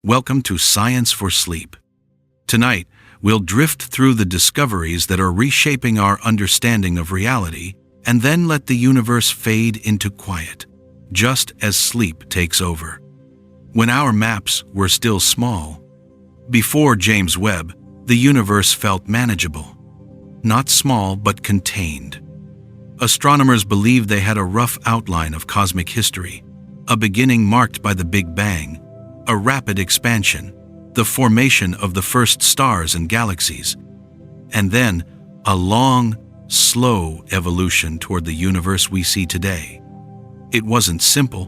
Welcome to Science for Sleep. Tonight, we'll drift through the discoveries that are reshaping our understanding of reality and then let the universe fade into quiet, just as sleep takes over. When our maps were still small, before James Webb, the universe felt manageable. Not small, but contained. Astronomers believed they had a rough outline of cosmic history, a beginning marked by the Big Bang, a rapid expansion, the formation of the first stars and galaxies, and then a long, slow evolution toward the universe we see today. It wasn't simple,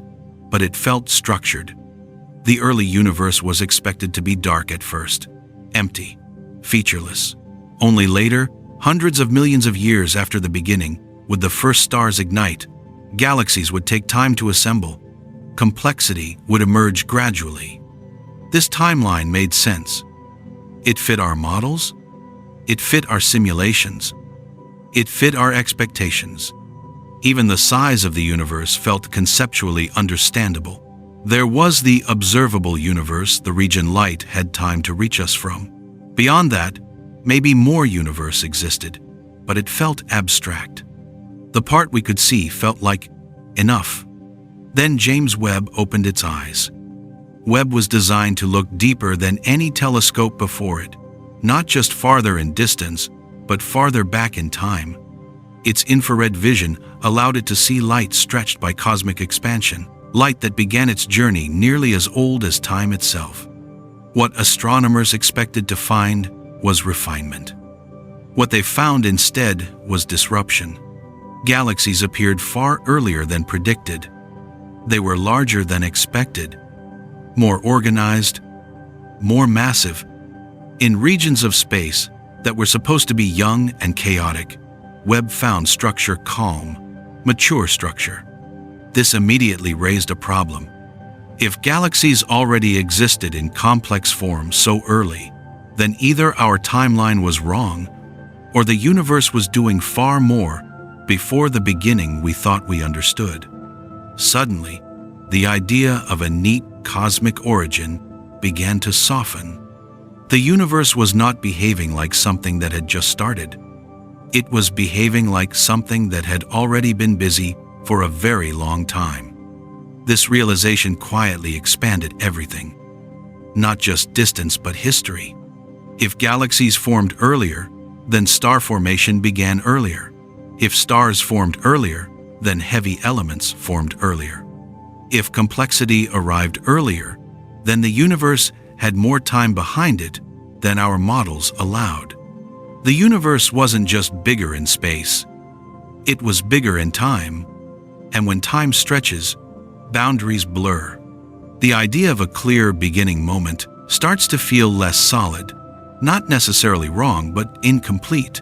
but it felt structured. The early universe was expected to be dark at first, empty, featureless. Only later, hundreds of millions of years after the beginning, would the first stars ignite, galaxies would take time to assemble, complexity would emerge gradually. This timeline made sense. It fit our models, it fit our simulations, it fit our expectations. Even the size of the universe felt conceptually understandable. There was the observable universe, the region light had time to reach us from. Beyond that, maybe more universe existed, but it felt abstract. The part we could see felt like enough. Then James Webb opened its eyes. Webb was designed to look deeper than any telescope before it, not just farther in distance, but farther back in time. Its infrared vision allowed it to see light stretched by cosmic expansion, light that began its journey nearly as old as time itself. What astronomers expected to find was refinement. What they found instead was disruption. Galaxies appeared far earlier than predicted. They were larger than expected, more organized, more massive. In regions of space that were supposed to be young and chaotic, Webb found structure calm, mature structure. This immediately raised a problem. If galaxies already existed in complex form so early, then either our timeline was wrong, or the universe was doing far more before the beginning we thought we understood. Suddenly, the idea of a neat cosmic origin began to soften. The universe was not behaving like something that had just started. It was behaving like something that had already been busy for a very long time. This realization quietly expanded everything. Not just distance, but history. If galaxies formed earlier, then star formation began earlier. If stars formed earlier, then heavy elements formed earlier. If complexity arrived earlier, then the universe had more time behind it than our models allowed. The universe wasn't just bigger in space, it was bigger in time. And when time stretches, boundaries blur. The idea of a clear beginning moment starts to feel less solid, not necessarily wrong, but incomplete.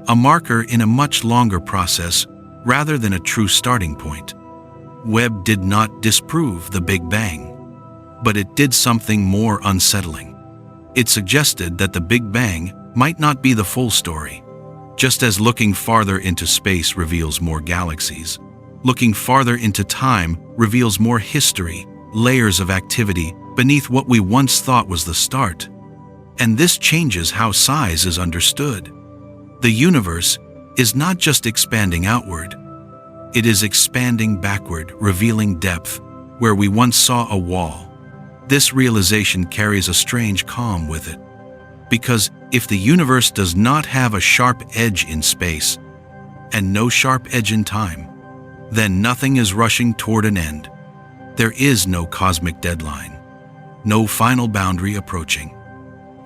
A marker in a much longer process rather than a true starting point. Webb did not disprove the Big Bang, but it did something more unsettling. It suggested that the Big Bang might not be the full story. Just as looking farther into space reveals more galaxies, looking farther into time reveals more history, layers of activity beneath what we once thought was the start. And this changes how size is understood. The universe is not just expanding outward, it is expanding backward, revealing depth where we once saw a wall. This realization carries a strange calm with it, because if the universe does not have a sharp edge in space and no sharp edge in time, then nothing is rushing toward an end. There is no cosmic deadline, no final boundary approaching,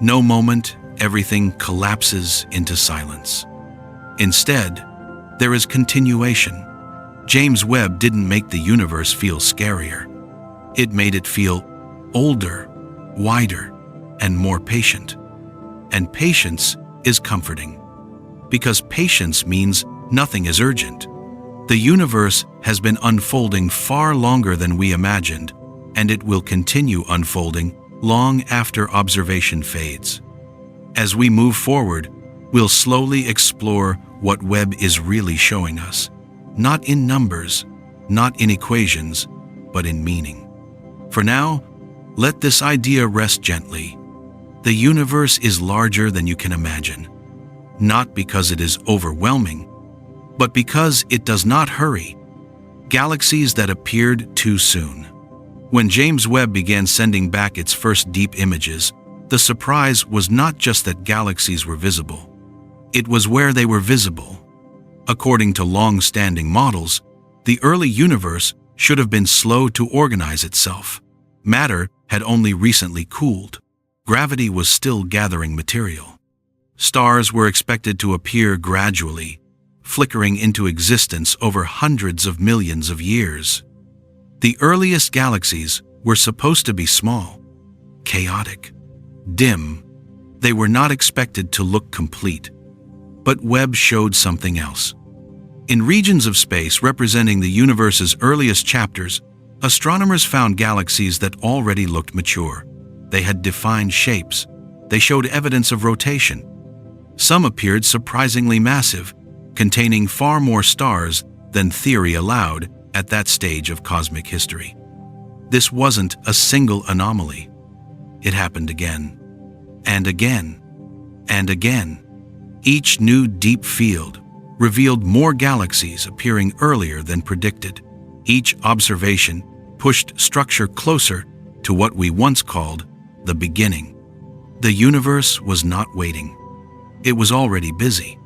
no moment everything collapses into silence. Instead, there is continuation. James Webb didn't make the universe feel scarier. It made it feel older, wider, and more patient. And patience is comforting, because patience means nothing is urgent. The universe has been unfolding far longer than we imagined, and it will continue unfolding long after observation fades. As we move forward, we'll slowly explore what Webb is really showing us, not in numbers, not in equations, but in meaning. For now, Let this idea rest gently. The universe is larger than you can imagine, not because it is overwhelming, but because it does not hurry. Galaxies that appeared too soon. When James Webb began sending back its first deep images, the surprise was not just that galaxies were visible. It was where they were visible. According to long-standing models, the early universe should have been slow to organize itself. Matter had only recently cooled. Gravity was still gathering material. Stars were expected to appear gradually, flickering into existence over hundreds of millions of years. The earliest galaxies were supposed to be small, chaotic, dim. They were not expected to look complete. But Webb showed something else. In regions of space representing the universe's earliest chapters, astronomers found galaxies that already looked mature. They had defined shapes. They showed evidence of rotation. Some appeared surprisingly massive, containing far more stars than theory allowed at that stage of cosmic history. This wasn't a single anomaly. It happened again, and again, and again. Each new deep field revealed more galaxies appearing earlier than predicted. Each observation pushed structure closer to what we once called the beginning. The universe was not waiting. It was already busy.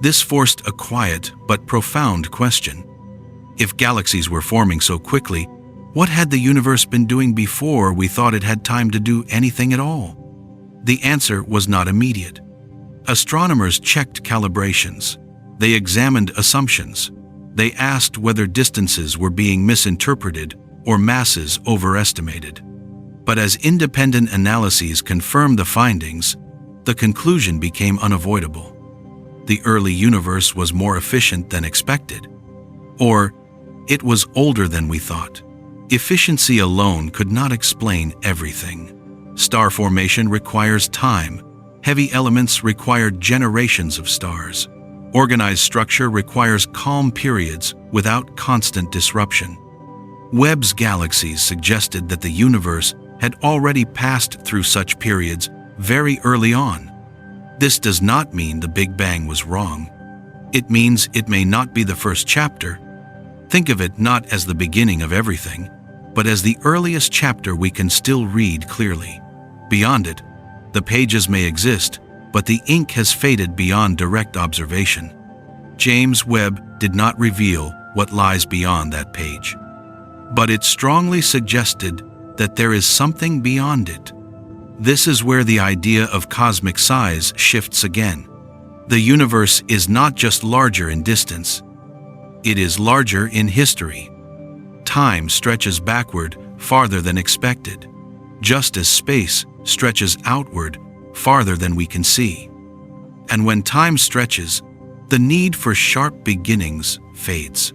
This forced a quiet but profound question. If galaxies were forming so quickly, what had the universe been doing before we thought it had time to do anything at all? The answer was not immediate. Astronomers checked calibrations. They examined assumptions. They asked whether distances were being misinterpreted or masses overestimated. But as independent analyses confirmed the findings, the conclusion became unavoidable. The early universe was more efficient than expected. Or, it was older than we thought. Efficiency alone could not explain everything. Star formation requires time. Heavy elements require generations of stars. Organized structure requires calm periods without constant disruption. Webb's galaxies suggested that the universe had already passed through such periods very early on. This does not mean the Big Bang was wrong. It means it may not be the first chapter. Think of it not as the beginning of everything, but as the earliest chapter we can still read clearly. Beyond it, the pages may exist, but the ink has faded beyond direct observation. James Webb did not reveal what lies beyond that page, but it strongly suggested that there is something beyond it. This is where the idea of cosmic size shifts again. The universe is not just larger in distance, it is larger in history. Time stretches backward farther than expected, just as space stretches outward farther than we can see. And when time stretches, the need for sharp beginnings fades.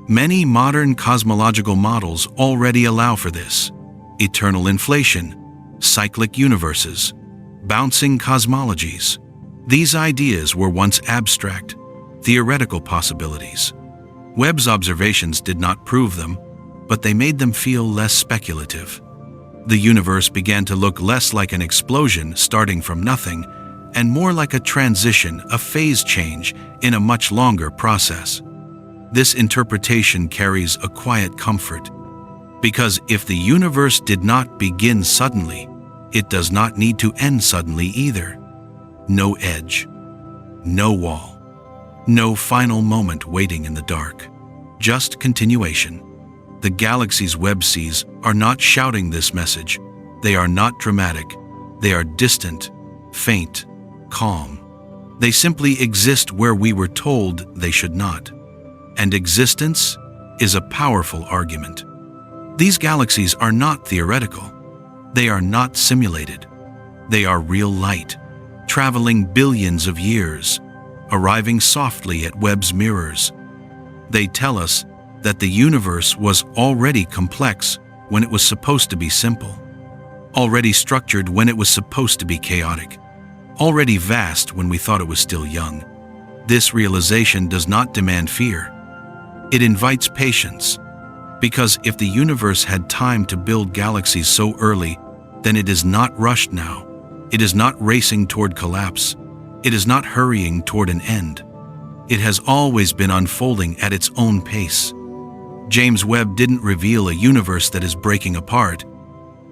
Many modern cosmological models already allow for this. Eternal inflation, cyclic universes, bouncing cosmologies. These ideas were once abstract, theoretical possibilities. Webb's observations did not prove them, but they made them feel less speculative. The universe began to look less like an explosion starting from nothing, and more like a transition, a phase change in a much longer process. This interpretation carries a quiet comfort, because if the universe did not begin suddenly, it does not need to end suddenly either. No edge, no wall, no final moment waiting in the dark, just continuation. The galaxies Webb sees are not shouting this message. They are not dramatic. They are distant, faint, calm. They simply exist where we were told they should not. And existence is a powerful argument. These galaxies are not theoretical. They are not simulated. They are real light, traveling billions of years, arriving softly at Webb's mirrors. They tell us that the universe was already complex when it was supposed to be simple, already structured when it was supposed to be chaotic, already vast when we thought it was still young. This realization does not demand fear. It invites patience. Because if the universe had time to build galaxies so early, then it is not rushed now. It is not racing toward collapse. It is not hurrying toward an end. It has always been unfolding at its own pace. James Webb didn't reveal a universe that is breaking apart.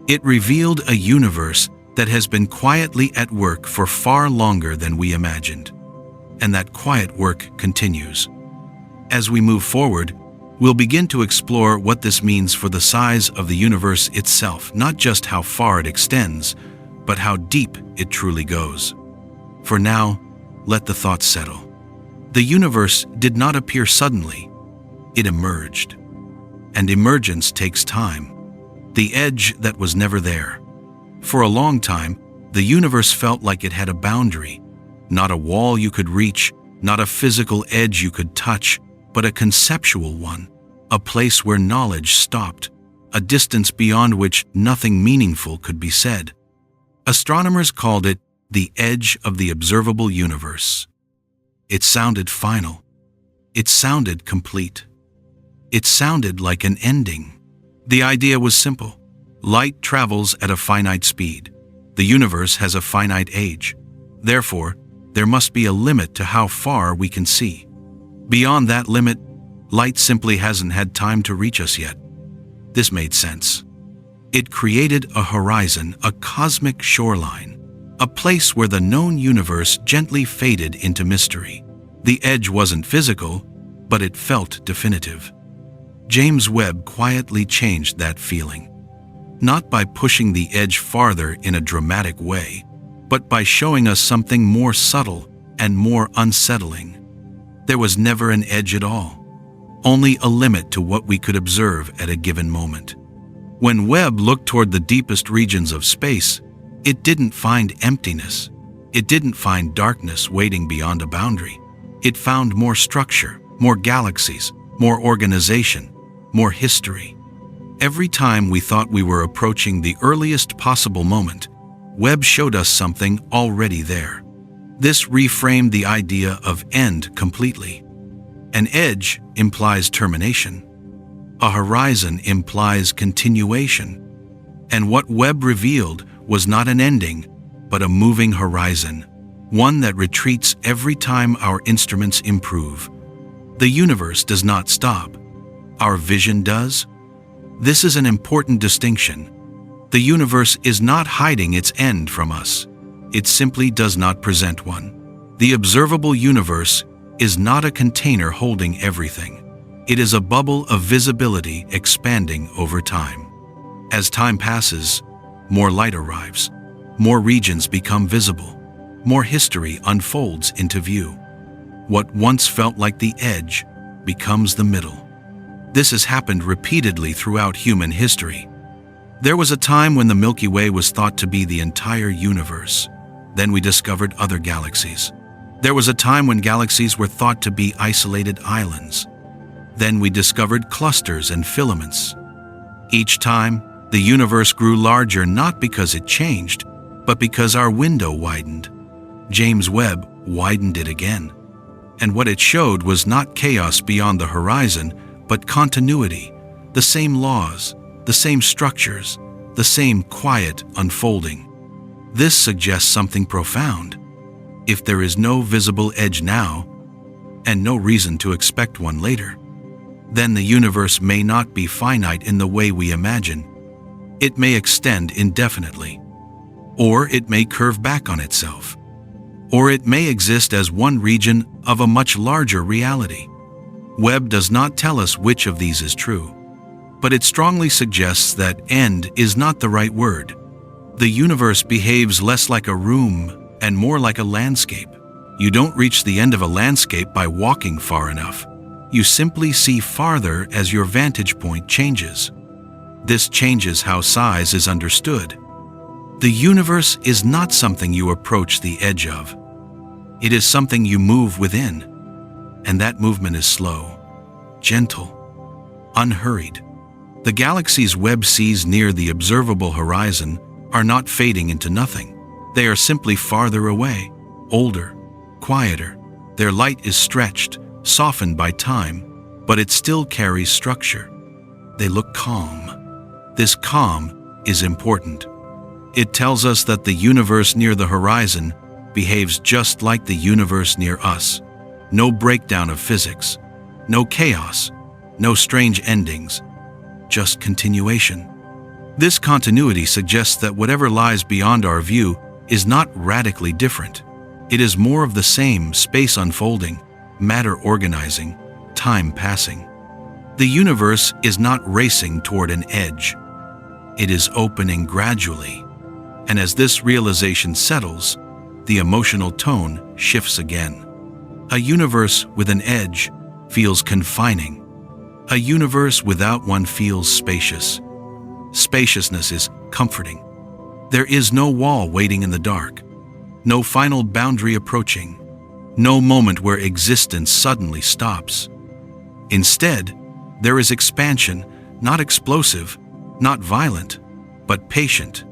It revealed a universe that has been quietly at work for far longer than we imagined. And that quiet work continues. As we move forward, we'll begin to explore what this means for the size of the universe itself, not just how far it extends, but how deep it truly goes. For now, let the thoughts settle. The universe did not appear suddenly. It emerged. And emergence takes time. The edge that was never there. For a long time, the universe felt like it had a boundary. Not a wall you could reach, not a physical edge you could touch, but a conceptual one. A place where knowledge stopped. A distance beyond which nothing meaningful could be said. Astronomers called it the edge of the observable universe. It sounded final. It sounded complete. It sounded like an ending. The idea was simple. Light travels at a finite speed. The universe has a finite age. Therefore, there must be a limit to how far we can see. Beyond that limit, light simply hasn't had time to reach us yet. This made sense. It created a horizon, a cosmic shoreline, a place where the known universe gently faded into mystery. The edge wasn't physical, but it felt definitive. James Webb quietly changed that feeling. Not by pushing the edge farther in a dramatic way, but by showing us something more subtle and more unsettling. There was never an edge at all, only a limit to what we could observe at a given moment. When Webb looked toward the deepest regions of space, it didn't find emptiness. It didn't find darkness waiting beyond a boundary. It found more structure, more galaxies, more organization, more history. Every time we thought we were approaching the earliest possible moment, Webb showed us something already there. This reframed the idea of end completely. An edge implies termination. A horizon implies continuation. And what Webb revealed was not an ending, but a moving horizon, one that retreats every time our instruments improve. The universe does not stop. Our vision does. This is an important distinction. The universe is not hiding its end from us. It simply does not present one. The observable universe is not a container holding everything. It is a bubble of visibility expanding over time. As time passes, more light arrives. More regions become visible. More history unfolds into view. What once felt like the edge becomes the middle. This has happened repeatedly throughout human history. There was a time when the Milky Way was thought to be the entire universe. Then we discovered other galaxies. There was a time when galaxies were thought to be isolated islands. Then we discovered clusters and filaments. Each time, the universe grew larger not because it changed, but because our window widened. James Webb widened it again. And what it showed was not chaos beyond the horizon, but continuity, the same laws, the same structures, the same quiet unfolding. This suggests something profound. If there is no visible edge now, and no reason to expect one later, then the universe may not be finite in the way we imagine. It may extend indefinitely, or it may curve back on itself, or it may exist as one region of a much larger reality. Webb does not tell us which of these is true, but it strongly suggests that end is not the right word. The universe behaves less like a room and more like a landscape. You don't reach the end of a landscape by walking far enough. You simply see farther as your vantage point changes. This changes how size is understood. The universe is not something you approach the edge of. It is something you move within, and that movement is slow, gentle, unhurried. The galaxies Webb sees near the observable horizon are not fading into nothing. They are simply farther away, older, quieter. Their light is stretched, softened by time, but it still carries structure. they look calm. This calm is important. It tells us that the universe near the horizon behaves just like the universe near us. No breakdown of physics, no chaos, no strange endings, just continuation. This continuity suggests that whatever lies beyond our view is not radically different. It is more of the same: space unfolding, matter organizing, time passing. The universe is not racing toward an edge. It is opening gradually. And as this realization settles, the emotional tone shifts again. A universe with an edge feels confining. A universe without one feels spacious. Spaciousness is comforting. There is no wall waiting in the dark, no final boundary approaching, no moment where existence suddenly stops. Instead, there is expansion, not explosive, not violent, but patient.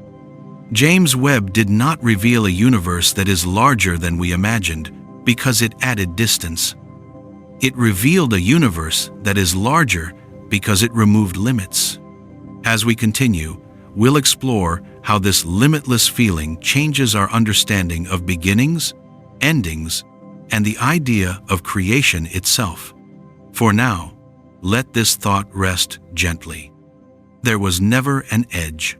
James Webb did not reveal a universe that is larger than we imagined because it added distance. It revealed a universe that is larger because it removed limits. As we continue, we'll explore how this limitless feeling changes our understanding of beginnings, endings, and the idea of creation itself. For now, let this thought rest gently. There was never an edge,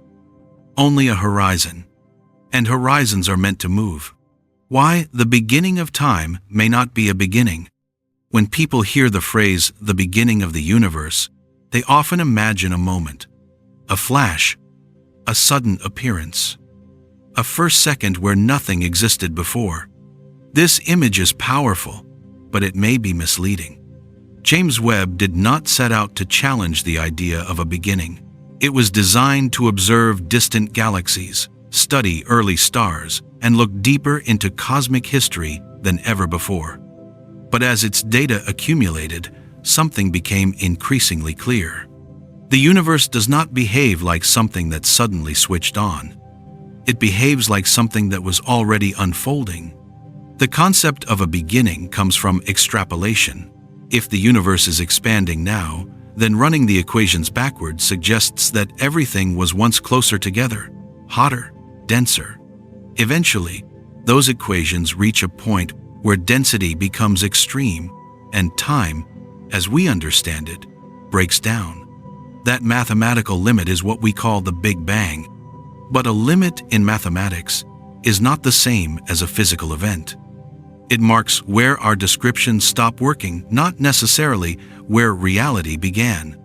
only a horizon, and horizons are meant to move. Why the beginning of time may not be a beginning. When people hear the phrase, the beginning of the universe, they often imagine a moment, a flash, a sudden appearance, a first second where nothing existed before. This image is powerful, but it may be misleading. James Webb did not set out to challenge the idea of a beginning. It was designed to observe distant galaxies, study early stars, and look deeper into cosmic history than ever before. But as its data accumulated, something became increasingly clear. The universe does not behave like something that suddenly switched on. It behaves like something that was already unfolding. The concept of a beginning comes from extrapolation. If the universe is expanding now, then running the equations backwards suggests that everything was once closer together, hotter, denser. Eventually, those equations reach a point where density becomes extreme and time, as we understand it, breaks down. That mathematical limit is what we call the Big Bang. But a limit in mathematics is not the same as a physical event. It marks where our descriptions stop working, not necessarily where reality began.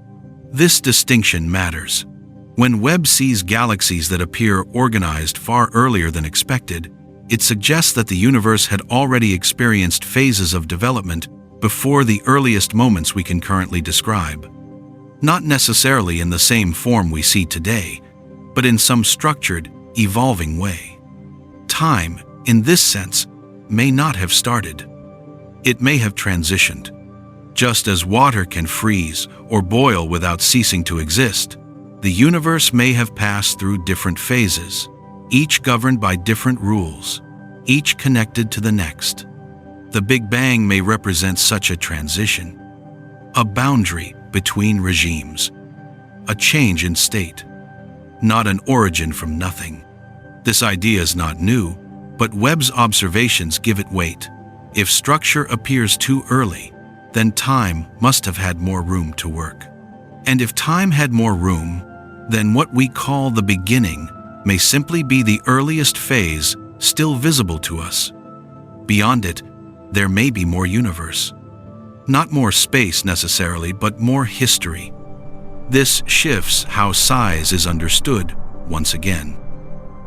This distinction matters. When Webb sees galaxies that appear organized far earlier than expected, it suggests that the universe had already experienced phases of development before the earliest moments we can currently describe. Not necessarily in the same form we see today, but in some structured, evolving way. Time, in this sense, may not have started. It may have transitioned. Just as water can freeze or boil without ceasing to exist, the universe may have passed through different phases, each governed by different rules, each connected to the next. The Big Bang may represent such a transition, a boundary between regimes, a change in state, not an origin from nothing. This idea is not new, but Webb's observations give it weight. If structure appears too early, then time must have had more room to work. And if time had more room, then what we call the beginning may simply be the earliest phase still visible to us. Beyond it, there may be more universe. Not more space necessarily, but more history. This shifts how size is understood once again.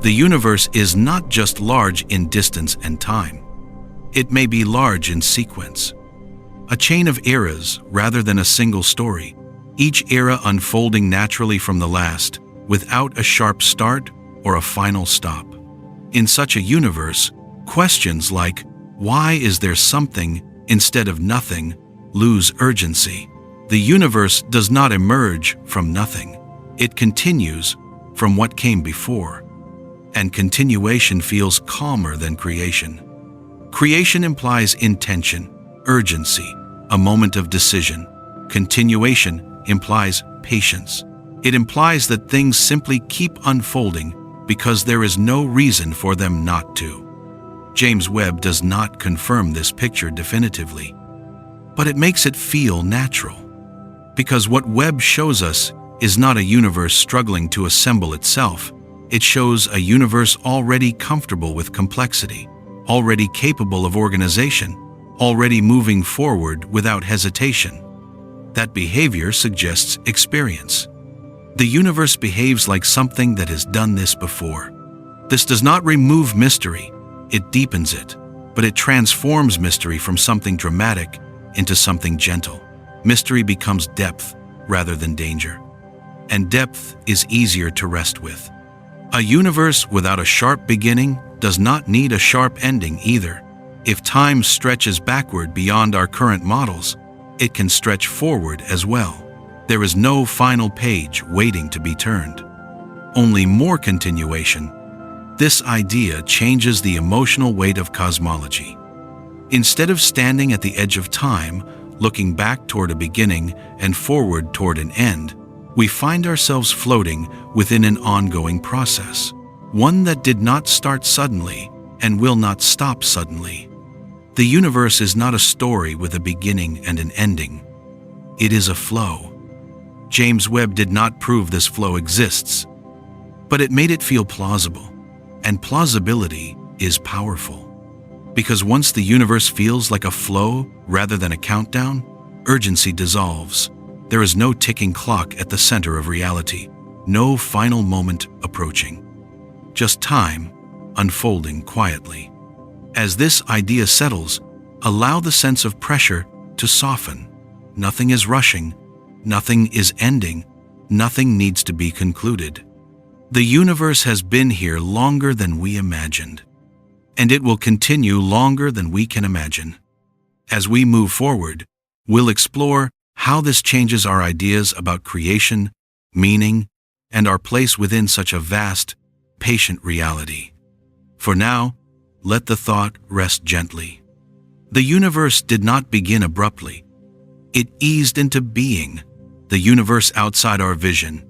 The universe is not just large in distance and time. It may be large in sequence. A chain of eras rather than a single story, each era unfolding naturally from the last, without a sharp start or a final stop. In such a universe, questions like, why is there something instead of nothing, lose urgency. The universe does not emerge from nothing. It continues from what came before. And continuation feels calmer than creation. Creation implies intention, urgency, a moment of decision. Continuation implies patience. It implies that things simply keep unfolding because there is no reason for them not to. James Webb does not confirm this picture definitively, but it makes it feel natural. Because what Webb shows us is not a universe struggling to assemble itself. It shows a universe already comfortable with complexity, already capable of organization, already moving forward without hesitation. That behavior suggests experience. The universe behaves like something that has done this before. This does not remove mystery, it deepens it, but it transforms mystery from something dramatic into something gentle. Mystery becomes depth rather than danger, and depth is easier to rest with. A universe without a sharp beginning does not need a sharp ending either. If time stretches backward beyond our current models, it can stretch forward as well. There is no final page waiting to be turned, only more continuation. This idea changes the emotional weight of cosmology. Instead of standing at the edge of time, looking back toward a beginning and forward toward an end, we find ourselves floating within an ongoing process, one that did not start suddenly and will not stop suddenly. The universe is not a story with a beginning and an ending. It is a flow. James Webb did not prove this flow exists, but it made it feel plausible, and plausibility is powerful. Because once the universe feels like a flow rather than a countdown, urgency dissolves. There is no ticking clock at the center of reality, no final moment approaching. Just time unfolding quietly. As this idea settles, allow the sense of pressure to soften. Nothing is rushing, nothing is ending, nothing needs to be concluded. The universe has been here longer than we imagined, and it will continue longer than we can imagine. As we move forward, we'll explore how this changes our ideas about creation, meaning, and our place within such a vast, patient reality. For now, let the thought rest gently. The universe did not begin abruptly. It eased into being, the universe outside our vision.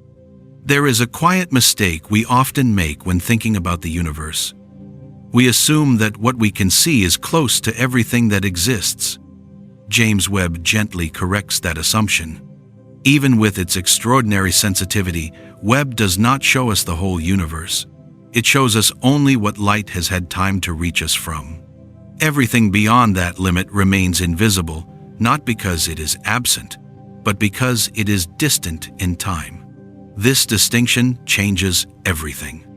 There is a quiet mistake we often make when thinking about the universe. We assume that what we can see is close to everything that exists. James Webb gently corrects that assumption. Even with its extraordinary sensitivity, Webb does not show us the whole universe. It shows us only what light has had time to reach us from. Everything beyond that limit remains invisible, not because it is absent, but because it is distant in time. This distinction changes everything.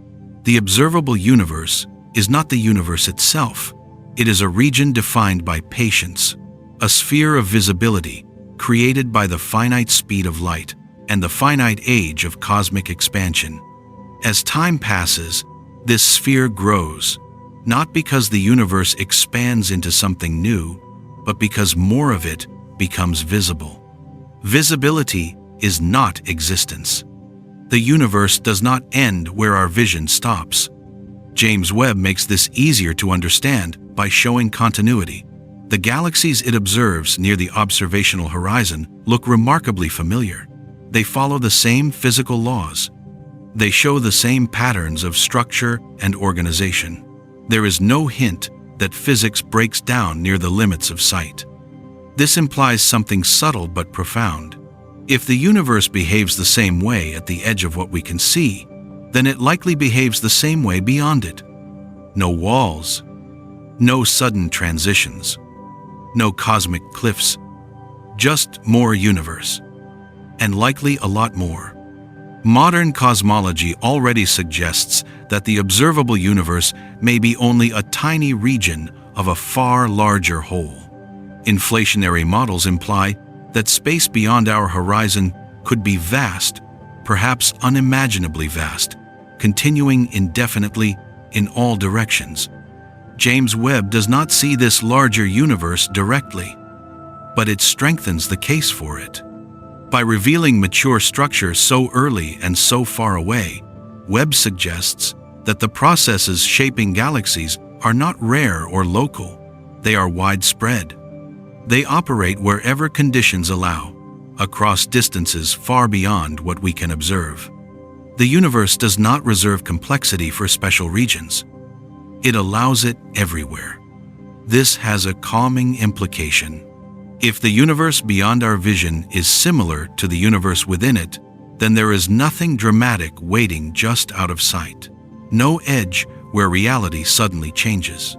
The observable universe is not the universe itself. It is a region defined by patience, a sphere of visibility created by the finite speed of light and the finite age of cosmic expansion. As time passes, this sphere grows, not because the universe expands into something new, but because more of it becomes visible. Visibility is not existence. The universe does not end where our vision stops. James Webb makes this easier to understand by showing continuity. The galaxies it observes near the observational horizon look remarkably familiar. They follow the same physical laws. They show the same patterns of structure and organization. There is no hint that physics breaks down near the limits of sight. This implies something subtle but profound. If the universe behaves the same way at the edge of what we can see, then it likely behaves the same way beyond it. No walls, no sudden transitions, no cosmic cliffs, just more universe, and likely a lot more. Modern cosmology already suggests that the observable universe may be only a tiny region of a far larger whole. Inflationary models imply that space beyond our horizon could be vast, perhaps unimaginably vast, continuing indefinitely in all directions. James Webb does not see this larger universe directly, but it strengthens the case for it. By revealing mature structure so early and so far away, Webb suggests that the processes shaping galaxies are not rare or local, they are widespread. They operate wherever conditions allow, across distances far beyond what we can observe. The universe does not reserve complexity for special regions. It allows it everywhere. This has a calming implication. If the universe beyond our vision is similar to the universe within it, then there is nothing dramatic waiting just out of sight. No edge where reality suddenly changes.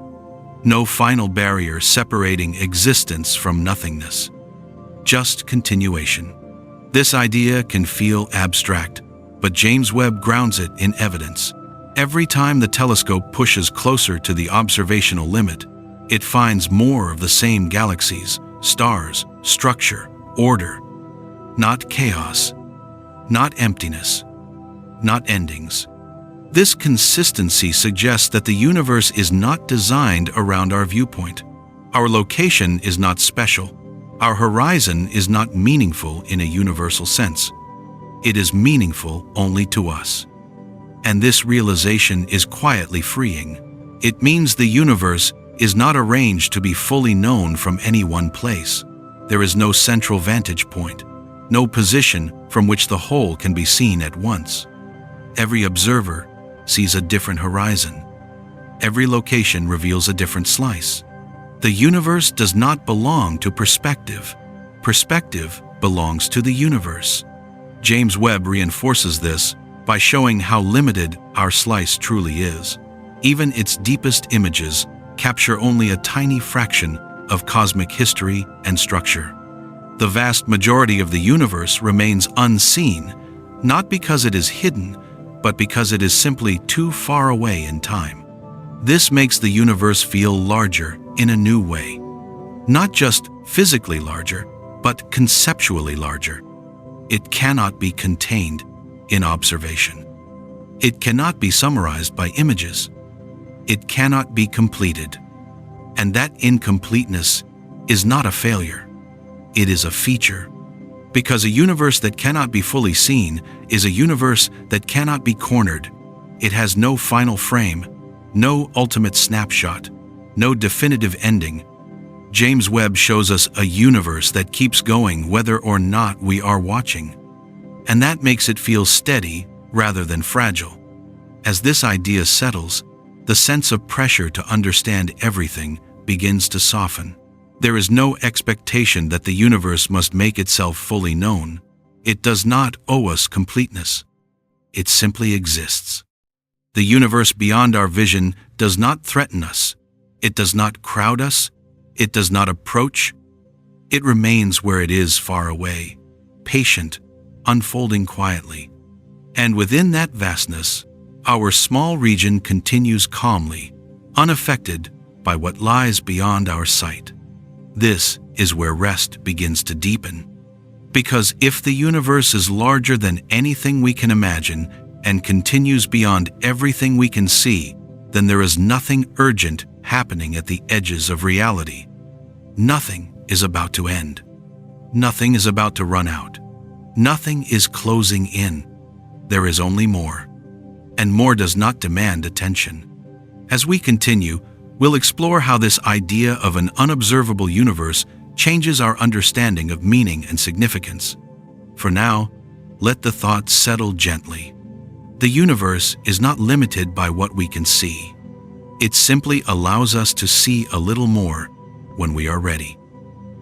No final barrier separating existence from nothingness. Just continuation. This idea can feel abstract, but James Webb grounds it in evidence. Every time the telescope pushes closer to the observational limit, it finds more of the same galaxies, stars, structure, order. Not chaos, not emptiness, not endings. This consistency suggests that the universe is not designed around our viewpoint. Our location is not special. Our horizon is not meaningful in a universal sense. It is meaningful only to us. And this realization is quietly freeing. It means the universe is not arranged to be fully known from any one place. There is no central vantage point, no position from which the whole can be seen at once. Every observer sees a different horizon. Every location reveals a different slice. The universe does not belong to perspective. Perspective belongs to the universe. James Webb reinforces this by showing how limited our slice truly is. Even its deepest images capture only a tiny fraction of cosmic history and structure. The vast majority of the universe remains unseen, not because it is hidden, but because it is simply too far away in time. This makes the universe feel larger in a new way. Not just physically larger, but conceptually larger. It cannot be contained in observation. It cannot be summarized by images. It cannot be completed. And that incompleteness is not a failure. It is a feature. Because a universe that cannot be fully seen is a universe that cannot be cornered. It has no final frame, no ultimate snapshot, no definitive ending. James Webb shows us a universe that keeps going whether or not we are watching. And that makes it feel steady rather than fragile. As this idea settles, the sense of pressure to understand everything begins to soften. There is no expectation that the universe must make itself fully known. It does not owe us completeness. It simply exists. The universe beyond our vision does not threaten us. It does not crowd us. It does not approach. It remains where it is, far away, patient, unfolding quietly. And within that vastness, our small region continues calmly, unaffected by what lies beyond our sight. This is where rest begins to deepen. Because if the universe is larger than anything we can imagine and continues beyond everything we can see, then there is nothing urgent happening at the edges of reality. Nothing is about to end. Nothing is about to run out. Nothing is closing in. There is only more. And more does not demand attention. As we continue, we'll explore how this idea of an unobservable universe changes our understanding of meaning and significance. For now, let the thought settle gently. The universe is not limited by what we can see. It simply allows us to see a little more when we are ready.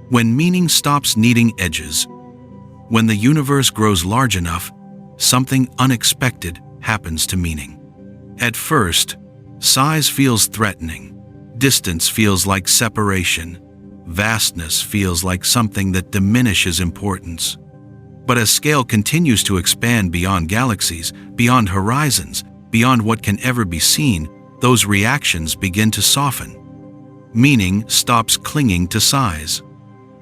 When meaning stops needing edges, when the universe grows large enough, something unexpected happens to meaning. At first, size feels threatening. Distance feels like separation. Vastness feels like something that diminishes importance. But as scale continues to expand beyond galaxies, beyond horizons, beyond what can ever be seen, those reactions begin to soften. Meaning stops clinging to size.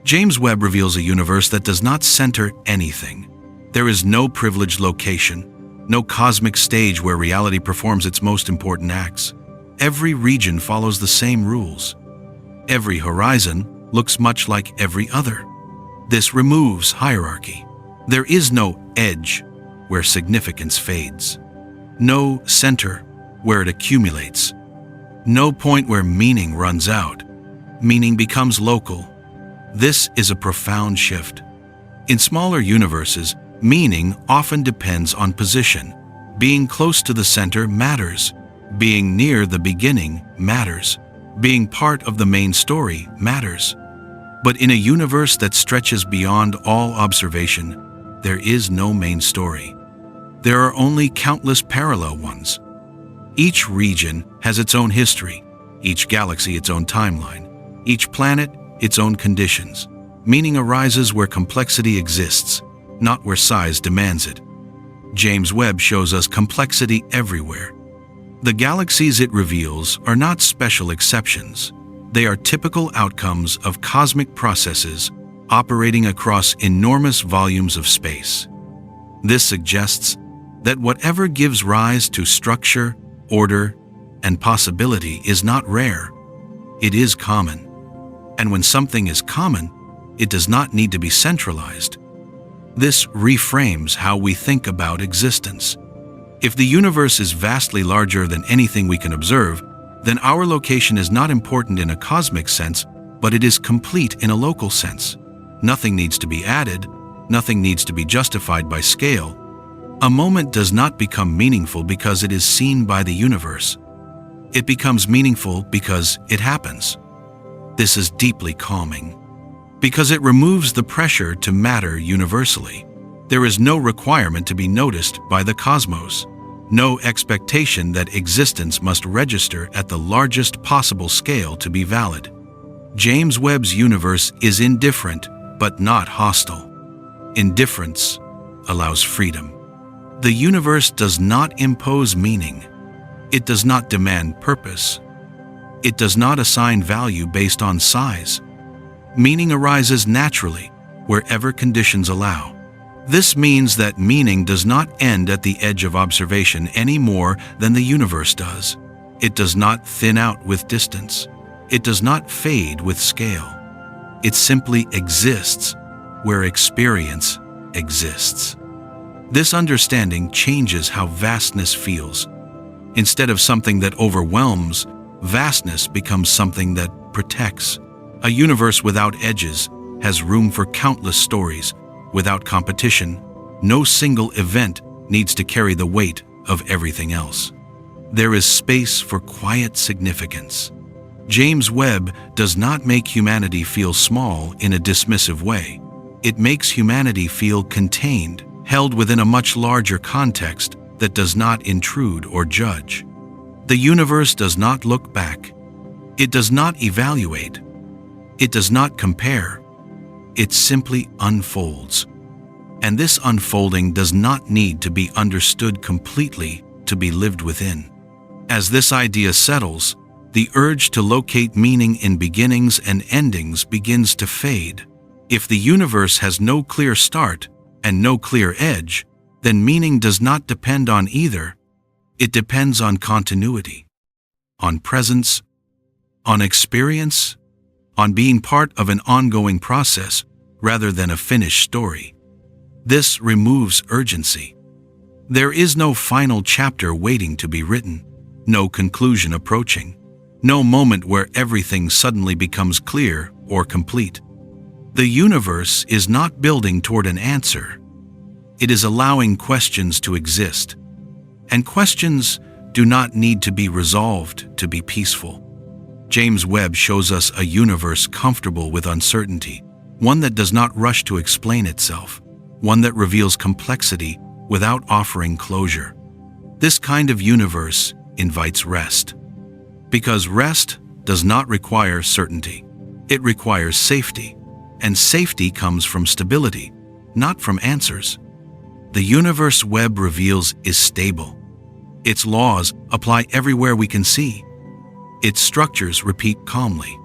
James Webb reveals a universe that does not center anything. There is no privileged location, no cosmic stage where reality performs its most important acts. Every region follows the same rules. Every horizon looks much like every other. This removes hierarchy. There is no edge where significance fades. No center where it accumulates. No point where meaning runs out. Meaning becomes local. This is a profound shift. In smaller universes, meaning often depends on position. Being close to the center matters. Being near the beginning matters. Being part of the main story matters. But in a universe that stretches beyond all observation, there is no main story. There are only countless parallel ones. Each region has its own history, each galaxy its own timeline, each planet its own conditions. Meaning arises where complexity exists, not where size demands it. James Webb shows us complexity everywhere. The galaxies it reveals are not special exceptions. They are typical outcomes of cosmic processes operating across enormous volumes of space. This suggests that whatever gives rise to structure, order, and possibility is not rare. It is common. And when something is common, it does not need to be centralized. This reframes how we think about existence. If the universe is vastly larger than anything we can observe, then our location is not important in a cosmic sense, but it is complete in a local sense. Nothing needs to be added, nothing needs to be justified by scale. A moment does not become meaningful because it is seen by the universe. It becomes meaningful because it happens. This is deeply calming, because it removes the pressure to matter universally. There is no requirement to be noticed by the cosmos, no expectation that existence must register at the largest possible scale to be valid. James Webb's universe is indifferent, but not hostile. Indifference allows freedom. The universe does not impose meaning. It does not demand purpose. It does not assign value based on size. Meaning arises naturally, wherever conditions allow. This means that meaning does not end at the edge of observation any more than the universe does. It does not thin out with distance. It does not fade with scale. It simply exists where experience exists. This understanding changes how vastness feels. Instead of something that overwhelms, vastness becomes something that protects. A universe without edges has room for countless stories. Without competition, no single event needs to carry the weight of everything else. There is space for quiet significance. James Webb does not make humanity feel small in a dismissive way. It makes humanity feel contained, held within a much larger context that does not intrude or judge. The universe does not look back. It does not evaluate. It does not compare. It simply unfolds. And this unfolding does not need to be understood completely to be lived within. As this idea settles, the urge to locate meaning in beginnings and endings begins to fade. If the universe has no clear start and no clear edge, then meaning does not depend on either. It depends on continuity, on presence, on experience, on being part of an ongoing process rather than a finished story. This removes urgency. There is no final chapter waiting to be written, no conclusion approaching, no moment where everything suddenly becomes clear or complete. The universe is not building toward an answer. It is allowing questions to exist. And questions do not need to be resolved to be peaceful. James Webb shows us a universe comfortable with uncertainty, one that does not rush to explain itself, one that reveals complexity without offering closure. This kind of universe invites rest. Because rest does not require certainty. It requires safety, and safety comes from stability, not from answers. The universe Webb reveals is stable. Its laws apply everywhere we can see. Its structures repeat calmly.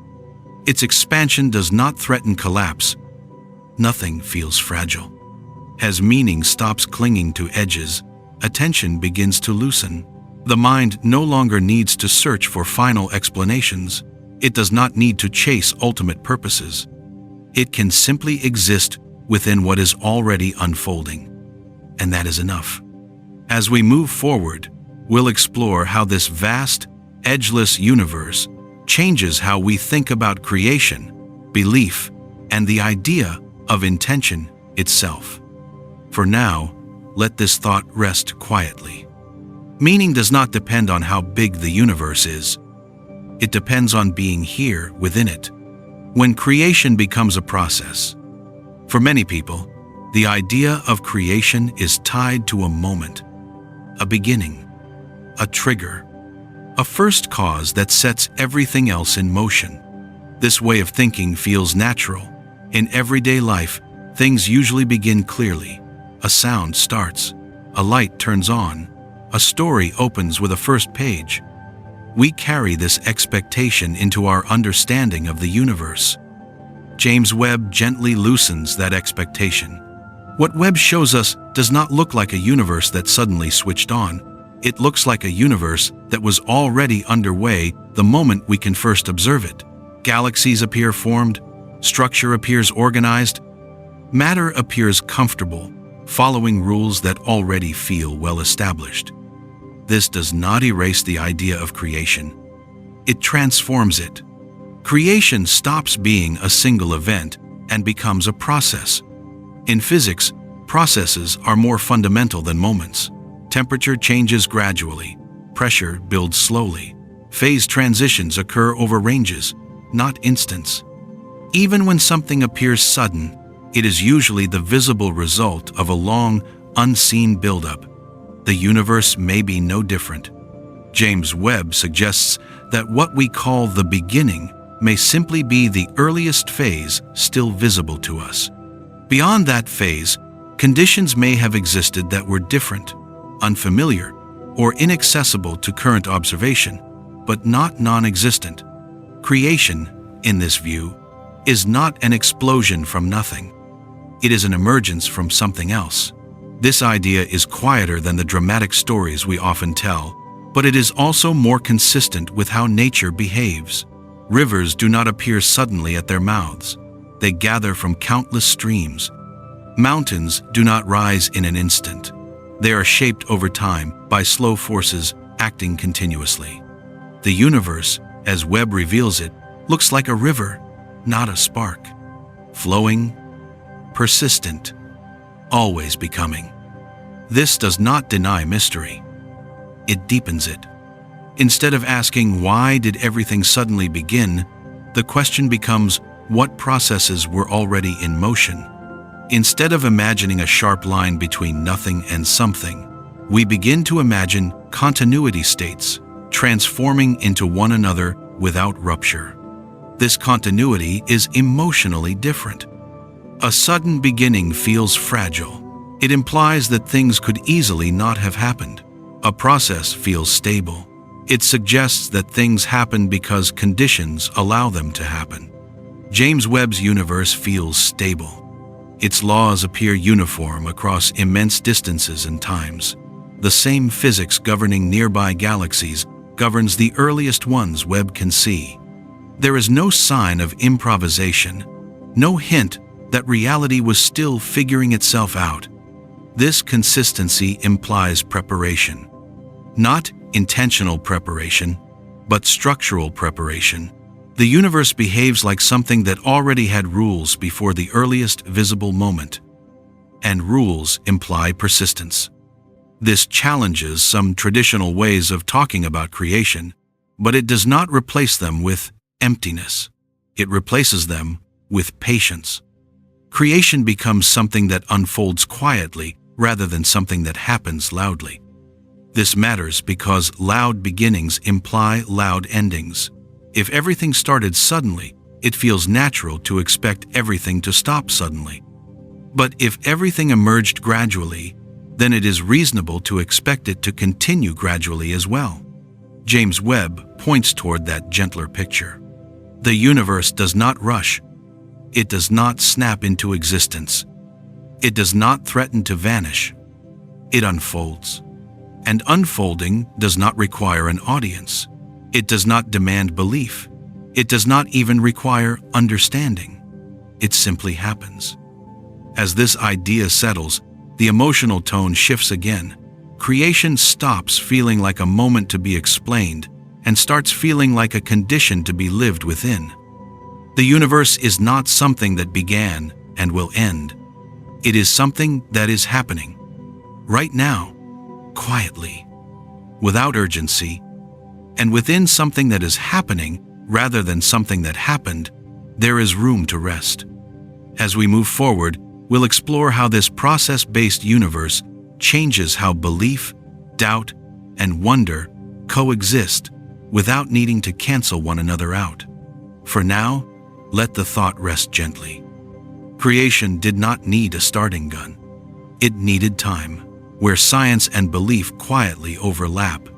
Its expansion does not threaten collapse. Nothing feels fragile. As meaning stops clinging to edges, attention begins to loosen. The mind no longer needs to search for final explanations. It does not need to chase ultimate purposes. It can simply exist within what is already unfolding. And that is enough. As we move forward, we'll explore how this vast, edgeless universe changes how we think about creation, belief, and the idea of intention itself. For now, let this thought rest quietly. Meaning does not depend on how big the universe is. It depends on being here within it. When creation becomes a process. For many people, the idea of creation is tied to a moment, a beginning, a trigger, a first cause that sets everything else in motion. This way of thinking feels natural. In everyday life, things usually begin clearly. A sound starts, a light turns on, a story opens with a first page. We carry this expectation into our understanding of the universe. James Webb gently loosens that expectation. What Webb shows us does not look like a universe that suddenly switched on. It looks like a universe that was already underway the moment we can first observe it. Galaxies appear formed, structure appears organized, matter appears comfortable, following rules that already feel well established. This does not erase the idea of creation. It transforms it. Creation stops being a single event and becomes a process. In physics, processes are more fundamental than moments. Temperature changes gradually, pressure builds slowly. Phase transitions occur over ranges, not instants. Even when something appears sudden, it is usually the visible result of a long, unseen buildup. The universe may be no different. James Webb suggests that what we call the beginning may simply be the earliest phase still visible to us. Beyond that phase, conditions may have existed that were different, unfamiliar, or inaccessible to current observation, but not non-existent. Creation, in this view, is not an explosion from nothing. It is an emergence from something else. This idea is quieter than the dramatic stories we often tell, but it is also more consistent with how nature behaves. Rivers do not appear suddenly at their mouths. They gather from countless streams. Mountains do not rise in an instant. They are shaped over time by slow forces acting continuously. The universe, as Webb reveals it, looks like a river, not a spark. Flowing, persistent, always becoming. This does not deny mystery. It deepens it. Instead of asking why did everything suddenly begin, the question becomes what processes were already in motion. Instead of imagining a sharp line between nothing and something, we begin to imagine continuity states, transforming into one another without rupture. This continuity is emotionally different. A sudden beginning feels fragile. It implies that things could easily not have happened. A process feels stable. It suggests that things happen because conditions allow them to happen. James Webb's universe feels stable. Its laws appear uniform across immense distances and times. The same physics governing nearby galaxies governs the earliest ones Webb can see. There is no sign of improvisation, no hint that reality was still figuring itself out. This consistency implies preparation. Not intentional preparation, but structural preparation. The universe behaves like something that already had rules before the earliest visible moment. And rules imply persistence. This challenges some traditional ways of talking about creation, but it does not replace them with emptiness. It replaces them with patience. Creation becomes something that unfolds quietly rather than something that happens loudly. This matters because loud beginnings imply loud endings. If everything started suddenly, it feels natural to expect everything to stop suddenly. But if everything emerged gradually, then it is reasonable to expect it to continue gradually as well. James Webb points toward that gentler picture. The universe does not rush. It does not snap into existence. It does not threaten to vanish. It unfolds. And unfolding does not require an audience. It does not demand belief. It does not even require understanding. It simply happens. As this idea settles, the emotional tone shifts again. Creation stops feeling like a moment to be explained and starts feeling like a condition to be lived within. The universe is not something that began and will end. It is something that is happening right now, quietly, without urgency, and within something that is happening rather than something that happened, there is room to rest. As we move forward, we'll explore how this process-based universe changes how belief, doubt, and wonder coexist without needing to cancel one another out. For now, let the thought rest gently. Creation did not need a starting gun. It needed time, where science and belief quietly overlap.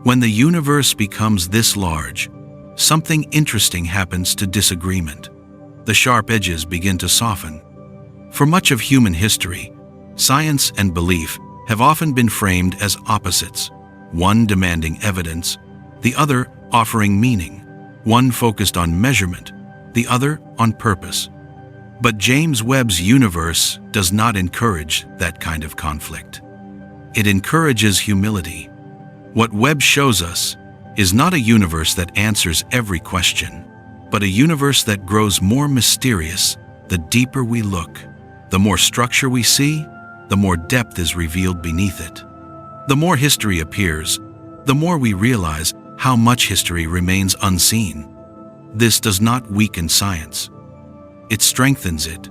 When the universe becomes this large, something interesting happens to disagreement. The sharp edges begin to soften. For much of human history, science and belief have often been framed as opposites, one demanding evidence, the other offering meaning, one focused on measurement, the other on purpose. But James Webb's universe does not encourage that kind of conflict. It encourages humility. What Webb shows us is not a universe that answers every question, but a universe that grows more mysterious the deeper we look. The more structure we see, the more depth is revealed beneath it. The more history appears, the more we realize how much history remains unseen. This does not weaken science. It strengthens it.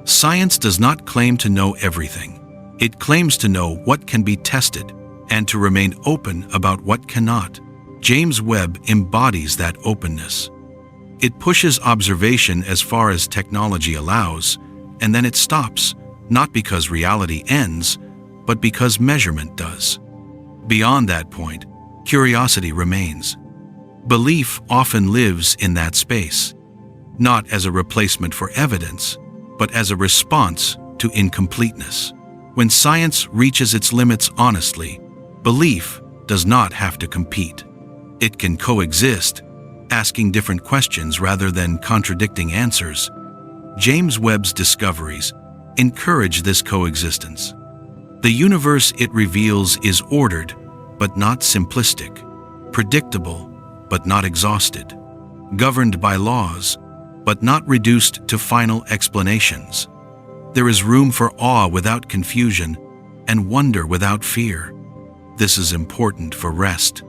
Science does not claim to know everything. It claims to know what can be tested and to remain open about what cannot. James Webb embodies that openness. It pushes observation as far as technology allows, and then it stops, not because reality ends, but because measurement does. Beyond that point, curiosity remains. Belief often lives in that space, not as a replacement for evidence, but as a response to incompleteness. When science reaches its limits honestly, belief does not have to compete. It can coexist, asking different questions rather than contradicting answers. James Webb's discoveries encourage this coexistence. The universe it reveals is ordered, but not simplistic, predictable, but not exhausted, governed by laws, but not reduced to final explanations. There is room for awe without confusion and wonder without fear. This is important for rest.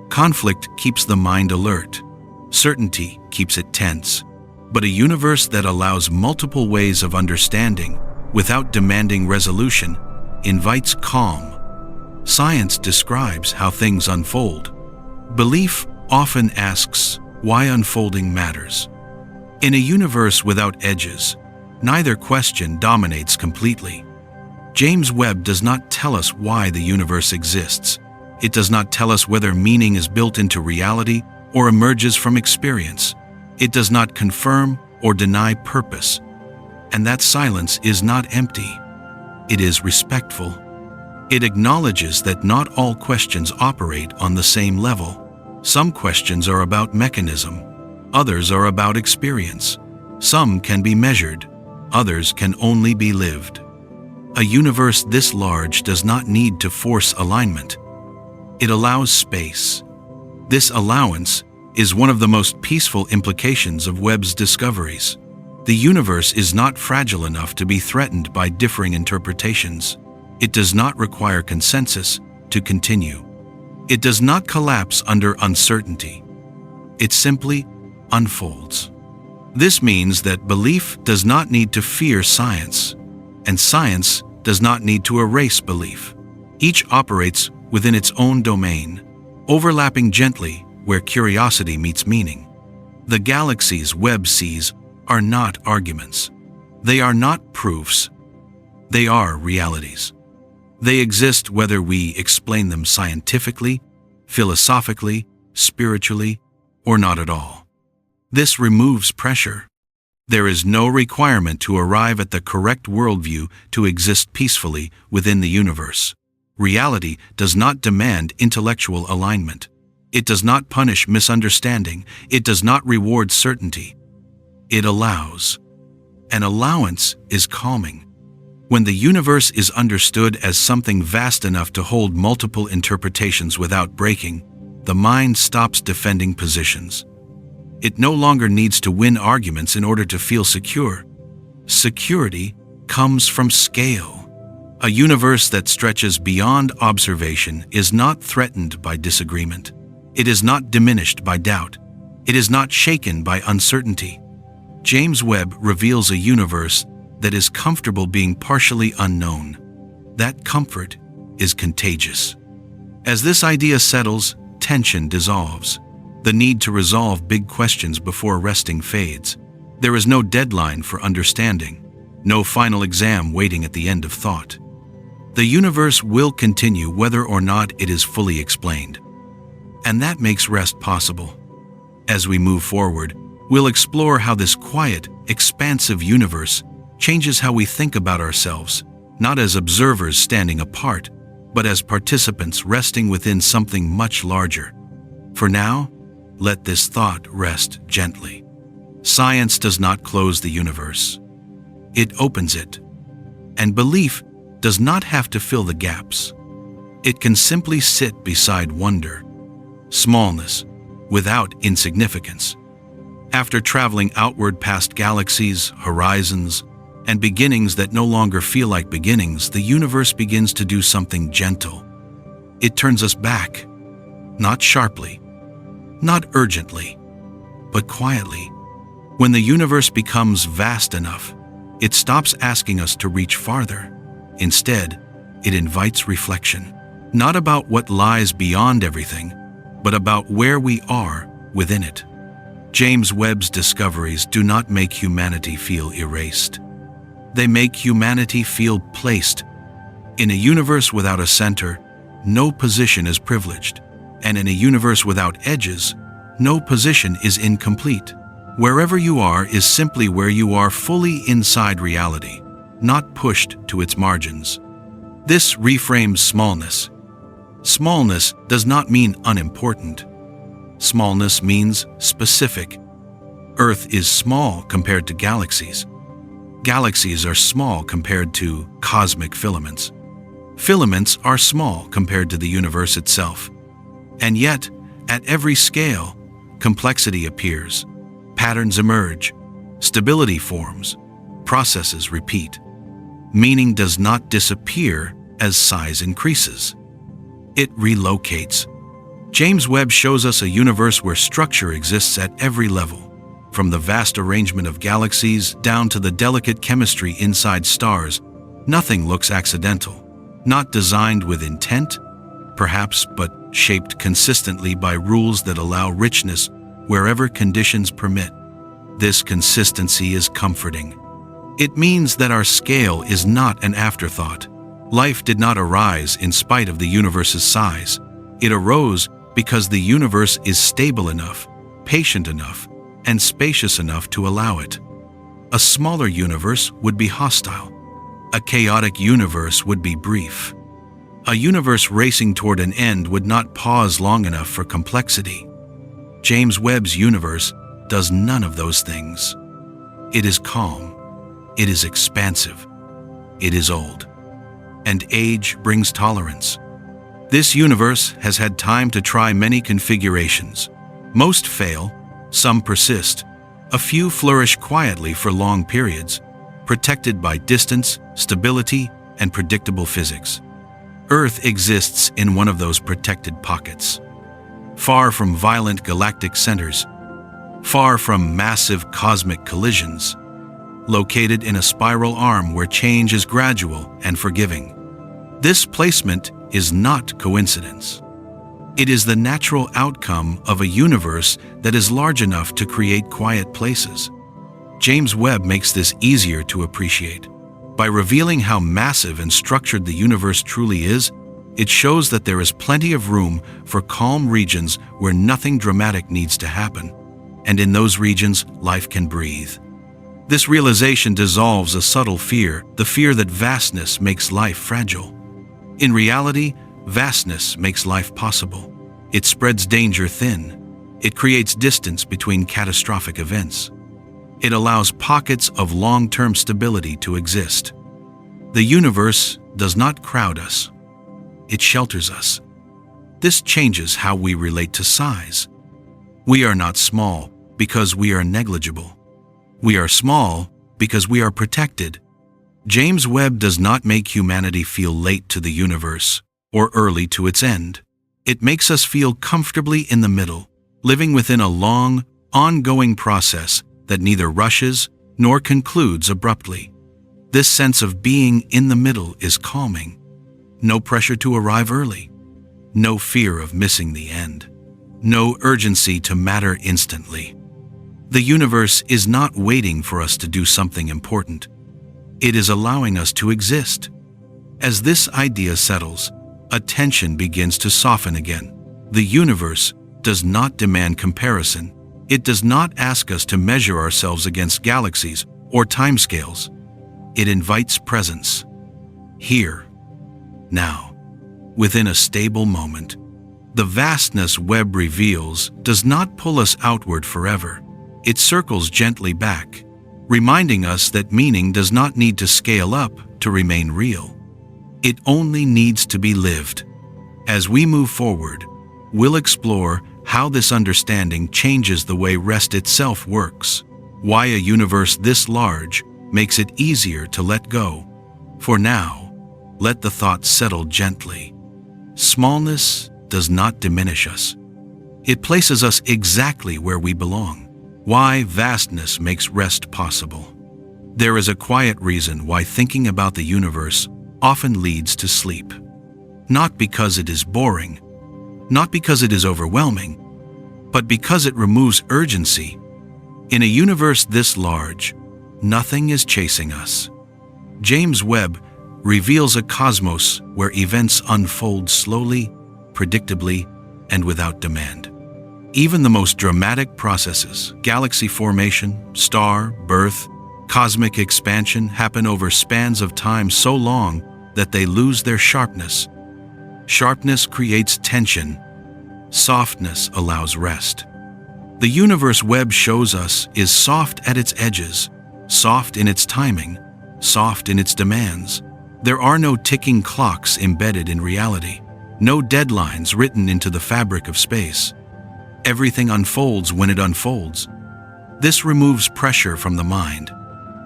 Conflict keeps the mind alert. Certainty keeps it tense. But a universe that allows multiple ways of understanding without demanding resolution invites calm. Science describes how things unfold. Belief often asks why unfolding matters. In a universe without edges, neither question dominates completely. James Webb does not tell us why the universe exists. It does not tell us whether meaning is built into reality or emerges from experience. It does not confirm or deny purpose. And that silence is not empty. It is respectful. It acknowledges that not all questions operate on the same level. Some questions are about mechanism. Others are about experience. Some can be measured. Others can only be lived. A universe this large does not need to force alignment. It allows space. This allowance is one of the most peaceful implications of Webb's discoveries. The universe is not fragile enough to be threatened by differing interpretations. It does not require consensus to continue. It does not collapse under uncertainty. It simply unfolds. This means that belief does not need to fear science, and science does not need to erase belief. Each operates within its own domain, overlapping gently where curiosity meets meaning. The galaxies Webb sees are not arguments. They are not proofs. They are realities. They exist whether we explain them scientifically, philosophically, spiritually, or not at all. This removes pressure. There is no requirement to arrive at the correct worldview to exist peacefully within the universe. Reality does not demand intellectual alignment. It does not punish misunderstanding. It does not reward certainty. It allows. An allowance is calming. When the universe is understood as something vast enough to hold multiple interpretations without breaking, the mind stops defending positions. It no longer needs to win arguments in order to feel secure. Security comes from scale. A universe that stretches beyond observation is not threatened by disagreement. It is not diminished by doubt. It is not shaken by uncertainty. James Webb reveals a universe that is comfortable being partially unknown. That comfort is contagious. As this idea settles, tension dissolves. The need to resolve big questions before resting fades. There is no deadline for understanding, no final exam waiting at the end of thought. The universe will continue whether or not it is fully explained. And that makes rest possible. As we move forward, we'll explore how this quiet, expansive universe changes how we think about ourselves, not as observers standing apart, but as participants resting within something much larger. For now, let this thought rest gently. Science does not close the universe. It opens it. And belief does not have to fill the gaps. It can simply sit beside wonder, smallness, without insignificance. After traveling outward past galaxies, horizons, and beginnings that no longer feel like beginnings, the universe begins to do something gentle. It turns us back, not sharply, not urgently, but quietly. When the universe becomes vast enough, it stops asking us to reach farther. Instead, it invites reflection, not about what lies beyond everything, but about where we are within it. James Webb's discoveries do not make humanity feel erased. They make humanity feel placed. In a universe without a center, no position is privileged, and in a universe without edges, no position is incomplete. Wherever you are is simply where you are, fully inside reality, not pushed to its margins. This reframes smallness. Smallness does not mean unimportant. Smallness means specific. Earth is small compared to galaxies. Galaxies are small compared to cosmic filaments. Filaments are small compared to the universe itself. And yet, at every scale, complexity appears. Patterns emerge. Stability forms. Processes repeat. Meaning does not disappear as size increases. It relocates. James Webb shows us a universe where structure exists at every level, from the vast arrangement of galaxies down to the delicate chemistry inside stars. Nothing looks accidental, not designed with intent, perhaps, but shaped consistently by rules that allow richness wherever conditions permit. This consistency is comforting. It means that our scale is not an afterthought. Life did not arise in spite of the universe's size. It arose because the universe is stable enough, patient enough, and spacious enough to allow it. A smaller universe would be hostile. A chaotic universe would be brief. A universe racing toward an end would not pause long enough for complexity. James Webb's universe does none of those things. It is calm. It is expansive. It is old. And age brings tolerance. This universe has had time to try many configurations. Most fail, some persist, a few flourish quietly for long periods, protected by distance, stability, and predictable physics. Earth exists in one of those protected pockets. Far from violent galactic centers, far from massive cosmic collisions, located in a spiral arm where change is gradual and forgiving. This placement is not coincidence. It is the natural outcome of a universe that is large enough to create quiet places. James Webb makes this easier to appreciate. By revealing how massive and structured the universe truly is, it shows that there is plenty of room for calm regions where nothing dramatic needs to happen. And in those regions, life can breathe. This realization dissolves a subtle fear, the fear that vastness makes life fragile. In reality, vastness makes life possible. It spreads danger thin. It creates distance between catastrophic events. It allows pockets of long-term stability to exist. The universe does not crowd us. It shelters us. This changes how we relate to size. We are not small because we are negligible. We are small because we are protected. James Webb does not make humanity feel late to the universe or early to its end. It makes us feel comfortably in the middle, living within a long, ongoing process that neither rushes nor concludes abruptly. This sense of being in the middle is calming. No pressure to arrive early. No fear of missing the end. No urgency to matter instantly. The universe is not waiting for us to do something important. It is allowing us to exist. As this idea settles, attention begins to soften again. The universe does not demand comparison. It does not ask us to measure ourselves against galaxies or timescales. It invites presence. Here, now, within a stable moment. The vastness Webb reveals does not pull us outward forever. It circles gently back, reminding us that meaning does not need to scale up to remain real. It only needs to be lived. As we move forward, we'll explore how this understanding changes the way rest itself works, why a universe this large makes it easier to let go. For now, let the thought settle gently. Smallness does not diminish us. It places us exactly where we belong. Why vastness makes rest possible. There is a quiet reason why thinking about the universe often leads to sleep. Not because it is boring, not because it is overwhelming, but because it removes urgency. In a universe this large, nothing is chasing us. James Webb reveals a cosmos where events unfold slowly, predictably, and without demand. Even the most dramatic processes, galaxy formation, star birth, cosmic expansion, happen over spans of time so long that they lose their sharpness. Sharpness creates tension. Softness allows rest. The universe Webb shows us is soft at its edges, soft in its timing, soft in its demands. There are no ticking clocks embedded in reality, no deadlines written into the fabric of space. Everything unfolds when it unfolds. This removes pressure from the mind.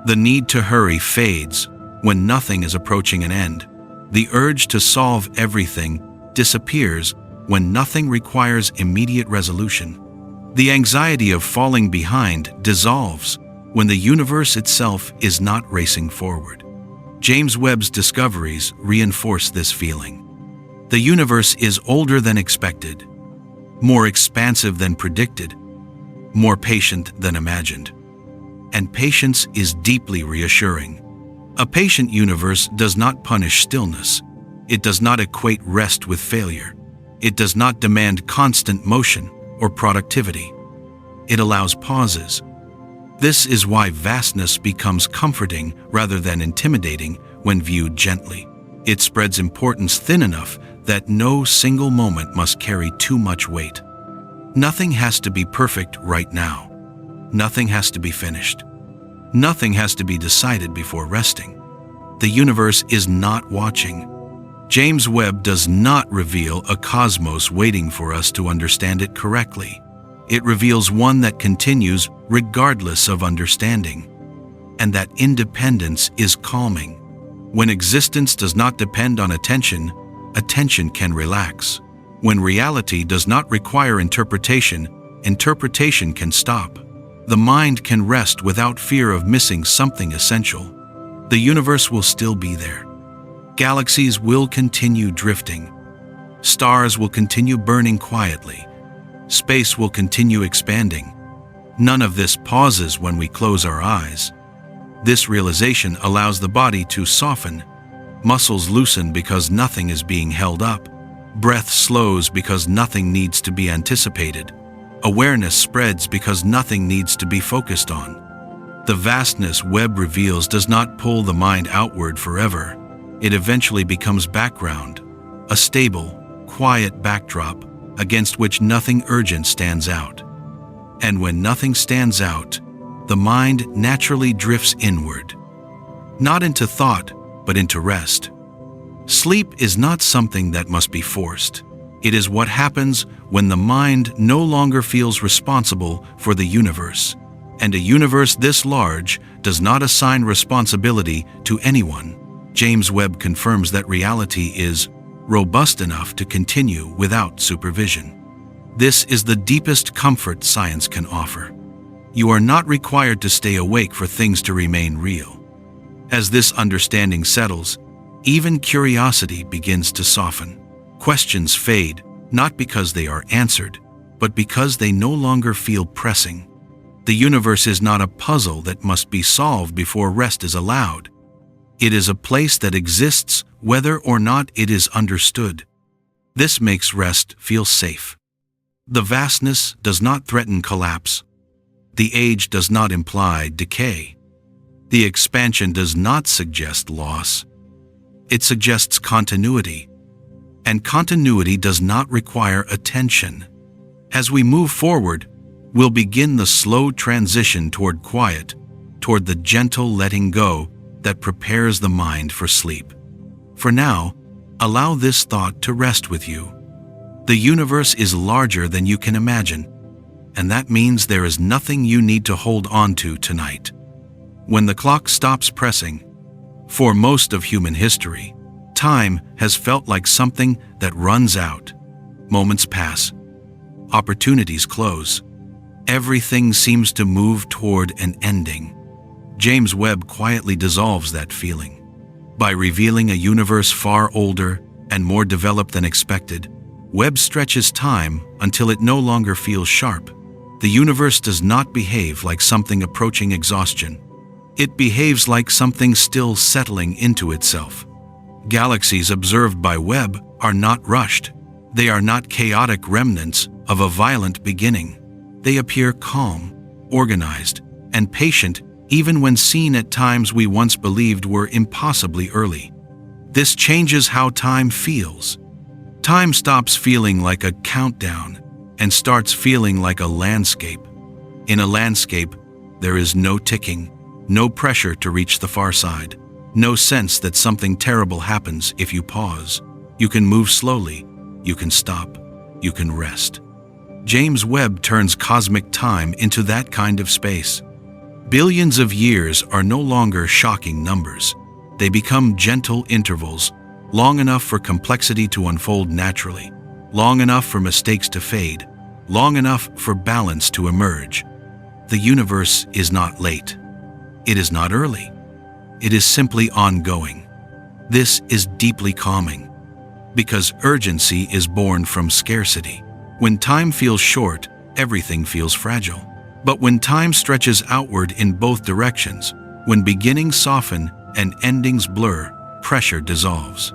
The need to hurry fades when nothing is approaching an end. The urge to solve everything disappears when nothing requires immediate resolution. The anxiety of falling behind dissolves when the universe itself is not racing forward. James Webb's discoveries reinforce this feeling. The universe is older than expected, more expansive than predicted, more patient than imagined. And patience is deeply reassuring. A patient universe does not punish stillness. It does not equate rest with failure. It does not demand constant motion or productivity. It allows pauses. This is why vastness becomes comforting rather than intimidating when viewed gently. It spreads importance thin enough that no single moment must carry too much weight. Nothing has to be perfect right now. Nothing has to be finished. Nothing has to be decided before resting. The universe is not watching. James Webb does not reveal a cosmos waiting for us to understand it correctly. It reveals one that continues regardless of understanding. And that independence is calming. When existence does not depend on attention, attention can relax. When reality does not require interpretation, interpretation can stop. The mind can rest without fear of missing something essential. The universe will still be there. Galaxies will continue drifting. Stars will continue burning quietly. Space will continue expanding. None of this pauses when we close our eyes. This realization allows the body to soften. Muscles loosen because nothing is being held up. Breath slows because nothing needs to be anticipated. Awareness spreads because nothing needs to be focused on. The vastness Webb reveals does not pull the mind outward forever. It eventually becomes background, a stable, quiet backdrop against which nothing urgent stands out. And when nothing stands out, the mind naturally drifts inward, not into thought, but into rest. Sleep is not something that must be forced. It is what happens when the mind no longer feels responsible for the universe. And a universe this large does not assign responsibility to anyone. James Webb confirms that reality is robust enough to continue without supervision. This is the deepest comfort science can offer. You are not required to stay awake for things to remain real. As this understanding settles, even curiosity begins to soften. Questions fade, not because they are answered, but because they no longer feel pressing. The universe is not a puzzle that must be solved before rest is allowed. It is a place that exists whether or not it is understood. This makes rest feel safe. The vastness does not threaten collapse. The age does not imply decay. The expansion does not suggest loss. It suggests continuity. And continuity does not require attention. As we move forward, we'll begin the slow transition toward quiet, toward the gentle letting go that prepares the mind for sleep. For now, allow this thought to rest with you. The universe is larger than you can imagine, and that means there is nothing you need to hold on to tonight. When the clock stops pressing, for most of human history, time has felt like something that runs out. Moments pass. Opportunities close. Everything seems to move toward an ending. James Webb quietly dissolves that feeling. By revealing a universe far older and more developed than expected, Webb stretches time until it no longer feels sharp. The universe does not behave like something approaching exhaustion. It behaves like something still settling into itself. Galaxies observed by Webb are not rushed. They are not chaotic remnants of a violent beginning. They appear calm, organized, and patient even when seen at times we once believed were impossibly early. This changes how time feels. Time stops feeling like a countdown and starts feeling like a landscape. In a landscape, there is no ticking, no pressure to reach the far side, no sense that something terrible happens if you pause. You can move slowly, you can stop, you can rest. James Webb turns cosmic time into that kind of space. Billions of years are no longer shocking numbers. They become gentle intervals, long enough for complexity to unfold naturally, long enough for mistakes to fade, long enough for balance to emerge. The universe is not late. It is not early. It is simply ongoing. This is deeply calming, because urgency is born from scarcity. When time feels short, everything feels fragile. But when time stretches outward in both directions, when beginnings soften and endings blur, pressure dissolves.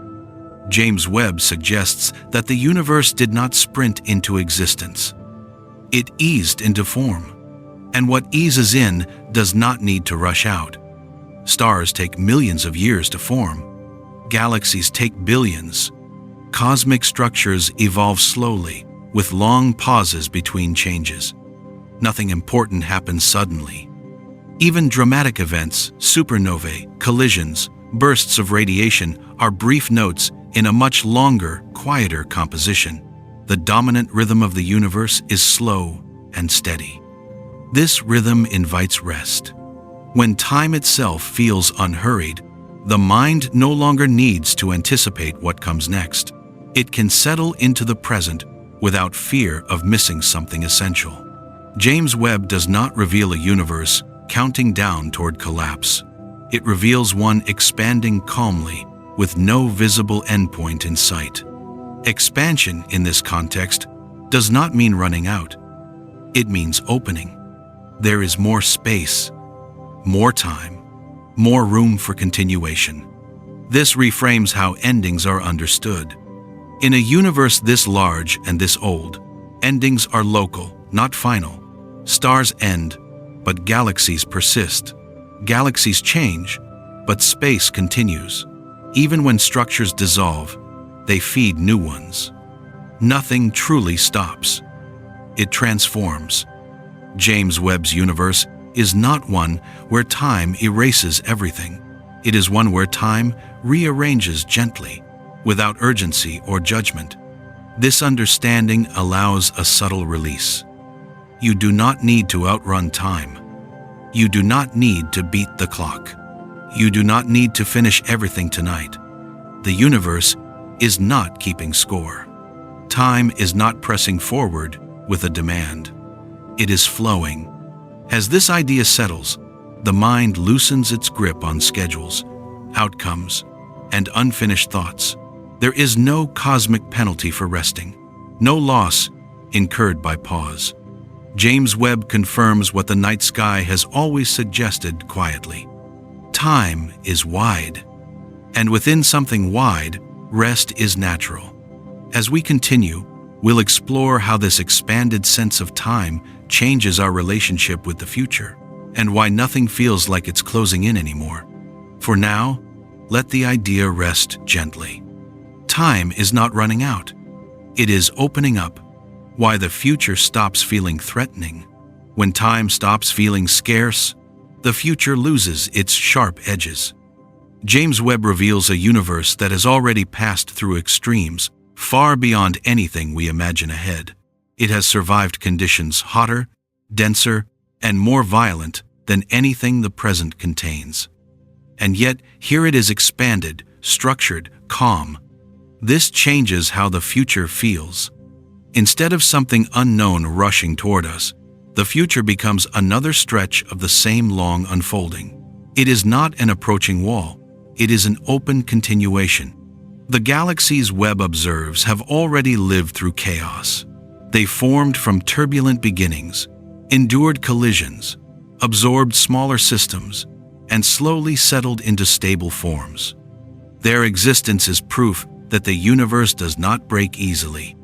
James Webb suggests that the universe did not sprint into existence. It eased into form. And what eases in does not need to rush out. Stars take millions of years to form. Galaxies take billions. Cosmic structures evolve slowly, with long pauses between changes. Nothing important happens suddenly. Even dramatic events, supernovae, collisions, bursts of radiation are brief notes in a much longer, quieter composition. The dominant rhythm of the universe is slow and steady. This rhythm invites rest. When time itself feels unhurried, the mind no longer needs to anticipate what comes next. It can settle into the present without fear of missing something essential. James Webb does not reveal a universe counting down toward collapse. It reveals one expanding calmly, with no visible endpoint in sight. Expansion in this context does not mean running out. It means opening. There is more space, more time, more room for continuation. This reframes how endings are understood. In a universe this large and this old, endings are local, not final. Stars end, but galaxies persist. Galaxies change, but space continues. Even when structures dissolve, they feed new ones. Nothing truly stops. It transforms. James Webb's universe is not one where time erases everything. It is one where time rearranges gently, without urgency or judgment. This understanding allows a subtle release. You do not need to outrun time. You do not need to beat the clock. You do not need to finish everything tonight. The universe is not keeping score. Time is not pressing forward with a demand. It is flowing. As this idea settles, the mind loosens its grip on schedules, outcomes, and unfinished thoughts. There is no cosmic penalty for resting, no loss incurred by pause. James Webb confirms what the night sky has always suggested quietly. Time is wide, and within something wide, rest is natural. As we continue, we'll explore how this expanded sense of time changes our relationship with the future, and why nothing feels like it's closing in anymore. For now, let the idea rest gently. Time is not running out. It is opening up. Why the future stops feeling threatening. When time stops feeling scarce, the future loses its sharp edges. James Webb reveals a universe that has already passed through extremes, far beyond anything we imagine ahead. It has survived conditions hotter, denser, and more violent than anything the present contains. And yet, here it is expanded, structured, calm. This changes how the future feels. Instead of something unknown rushing toward us, the future becomes another stretch of the same long unfolding. It is not an approaching wall. It is an open continuation. The galaxies Webb observes have already lived through chaos. They formed from turbulent beginnings, endured collisions, absorbed smaller systems, and slowly settled into stable forms. Their existence is proof that the universe does not break easily.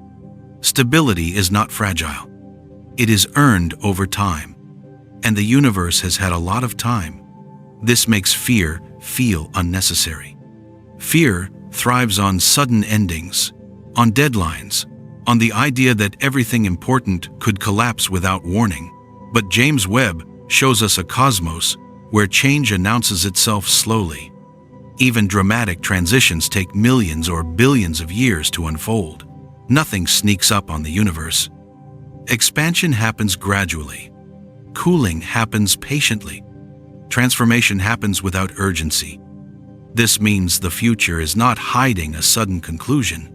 Stability is not fragile. It is earned over time. And the universe has had a lot of time. This makes fear feel unnecessary. Fear thrives on sudden endings, on deadlines, on the idea that everything important could collapse without warning. But James Webb shows us a cosmos where change announces itself slowly. Even dramatic transitions take millions or billions of years to unfold. Nothing sneaks up on the universe. Expansion happens gradually. Cooling happens patiently. Transformation happens without urgency. This means the future is not hiding a sudden conclusion.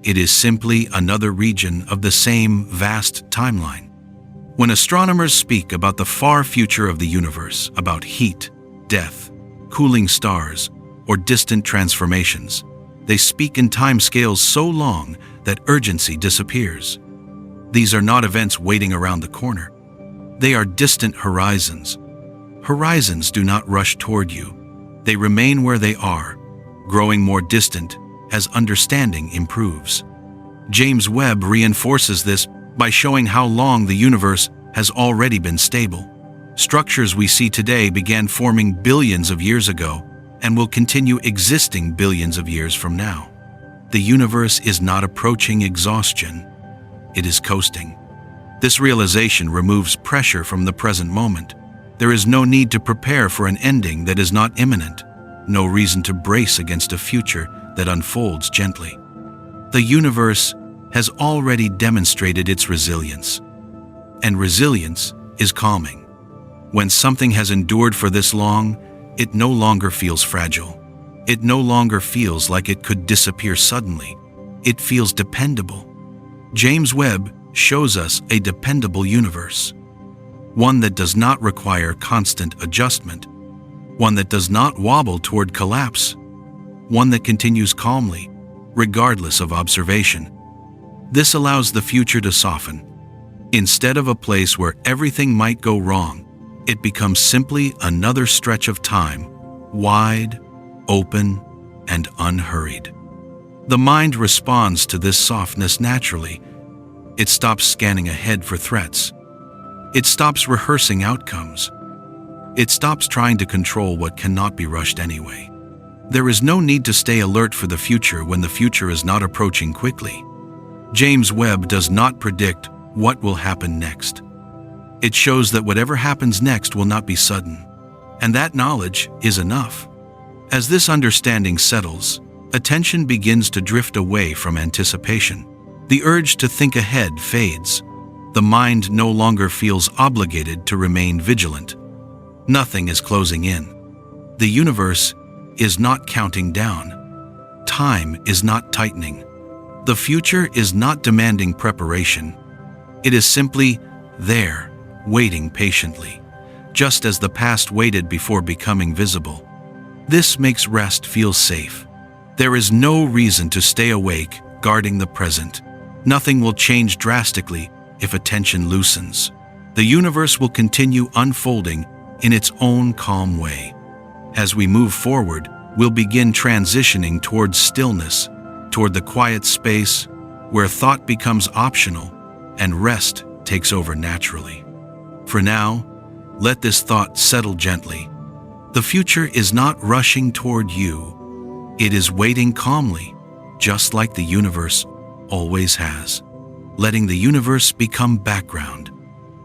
It is simply another region of the same vast timeline. When astronomers speak about the far future of the universe, about heat, death, cooling stars, or distant transformations, they speak in timescales so long that urgency disappears. These are not events waiting around the corner. They are distant horizons. Horizons do not rush toward you. They remain where they are, growing more distant as understanding improves. James Webb reinforces this by showing how long the universe has already been stable. Structures we see today began forming billions of years ago and will continue existing billions of years from now. The universe is not approaching exhaustion. It is coasting. This realization removes pressure from the present moment. There is no need to prepare for an ending that is not imminent, no reason to brace against a future that unfolds gently. The universe has already demonstrated its resilience, and resilience is calming. When something has endured for this long, it no longer feels fragile. It no longer feels like it could disappear suddenly. It feels dependable. James Webb shows us a dependable universe, one that does not require constant adjustment, one that does not wobble toward collapse, one that continues calmly, regardless of observation. This allows the future to soften. Instead of a place where everything might go wrong, it becomes simply another stretch of time, wide, open, and unhurried. The mind responds to this softness naturally. It stops scanning ahead for threats. It stops rehearsing outcomes. It stops trying to control what cannot be rushed anyway. There is no need to stay alert for the future when the future is not approaching quickly. James Webb does not predict what will happen next. It shows that whatever happens next will not be sudden, and that knowledge is enough. As this understanding settles, attention begins to drift away from anticipation. The urge to think ahead fades. The mind no longer feels obligated to remain vigilant. Nothing is closing in. The universe is not counting down. Time is not tightening. The future is not demanding preparation. It is simply there, waiting patiently, just as the past waited before becoming visible. This makes rest feel safe. There is no reason to stay awake, guarding the present. Nothing will change drastically if attention loosens. The universe will continue unfolding in its own calm way. As we move forward, we'll begin transitioning towards stillness, toward the quiet space where thought becomes optional and rest takes over naturally. For now, let this thought settle gently. The future is not rushing toward you. It is waiting calmly, just like the universe always has, letting the universe become background.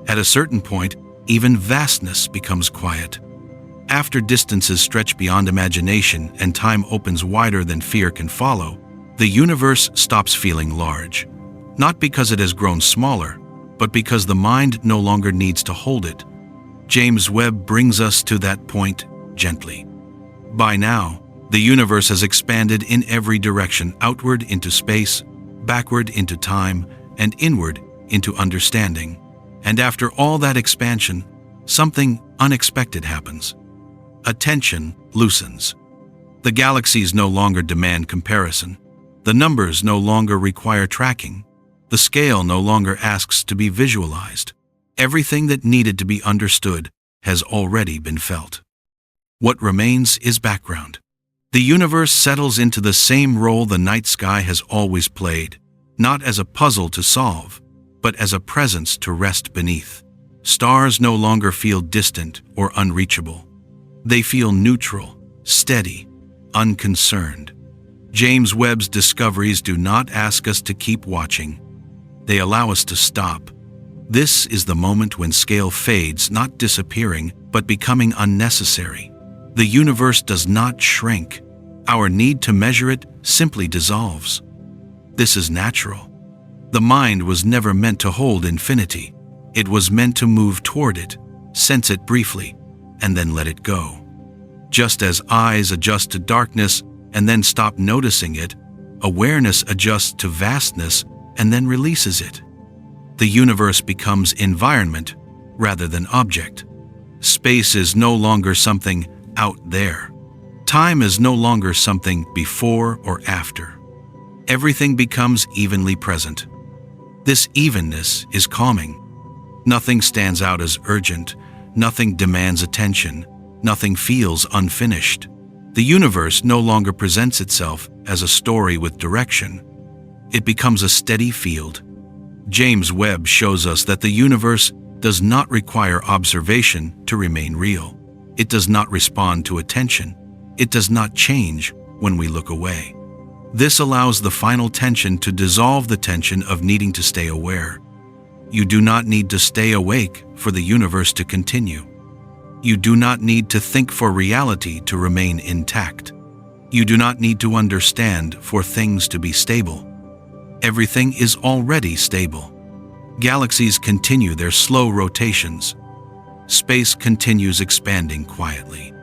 At a certain point, even vastness becomes quiet. After distances stretch beyond imagination and time opens wider than fear can follow, the universe stops feeling large. Not because it has grown smaller, but because the mind no longer needs to hold it. James Webb brings us to that point gently. By now, the universe has expanded in every direction, outward into space, backward into time, and inward into understanding. And after all that expansion, something unexpected happens. Attention loosens. The galaxies no longer demand comparison. The numbers no longer require tracking. The scale no longer asks to be visualized. Everything that needed to be understood has already been felt. What remains is background. The universe settles into the same role the night sky has always played, not as a puzzle to solve, but as a presence to rest beneath. Stars no longer feel distant or unreachable. They feel neutral, steady, unconcerned. James Webb's discoveries do not ask us to keep watching. They allow us to stop. This is the moment when scale fades, not disappearing, but becoming unnecessary. The universe does not shrink. Our need to measure it simply dissolves. This is natural. The mind was never meant to hold infinity. It was meant to move toward it, sense it briefly, and then let it go. Just as eyes adjust to darkness and then stop noticing it, awareness adjusts to vastness and then releases it. The universe becomes environment rather than object. Space is no longer something out there. Time is no longer something before or after. Everything becomes evenly present. This evenness is calming. Nothing stands out as urgent. Nothing demands attention. Nothing feels unfinished. The universe no longer presents itself as a story with direction. It becomes a steady field. James Webb shows us that the universe does not require observation to remain real. It does not respond to attention. It does not change when we look away. This allows the final tension to dissolve the tension of needing to stay aware. You do not need to stay awake for the universe to continue. You do not need to think for reality to remain intact. You do not need to understand for things to be stable. Everything is already stable. Galaxies continue their slow rotations. Space continues expanding quietly.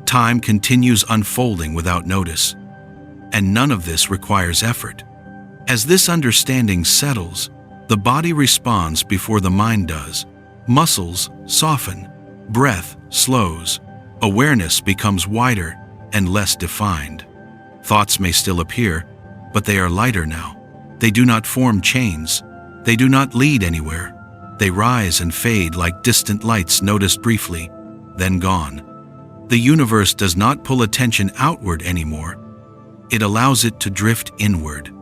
Time continues unfolding without notice. And none of this requires effort. As this understanding settles, the body responds before the mind does. Muscles soften. Breath slows. Awareness becomes wider and less defined. Thoughts may still appear, but they are lighter now. They do not form chains. They do not lead anywhere. They rise and fade like distant lights noticed briefly, then gone. The universe does not pull attention outward anymore. It allows it to drift inward.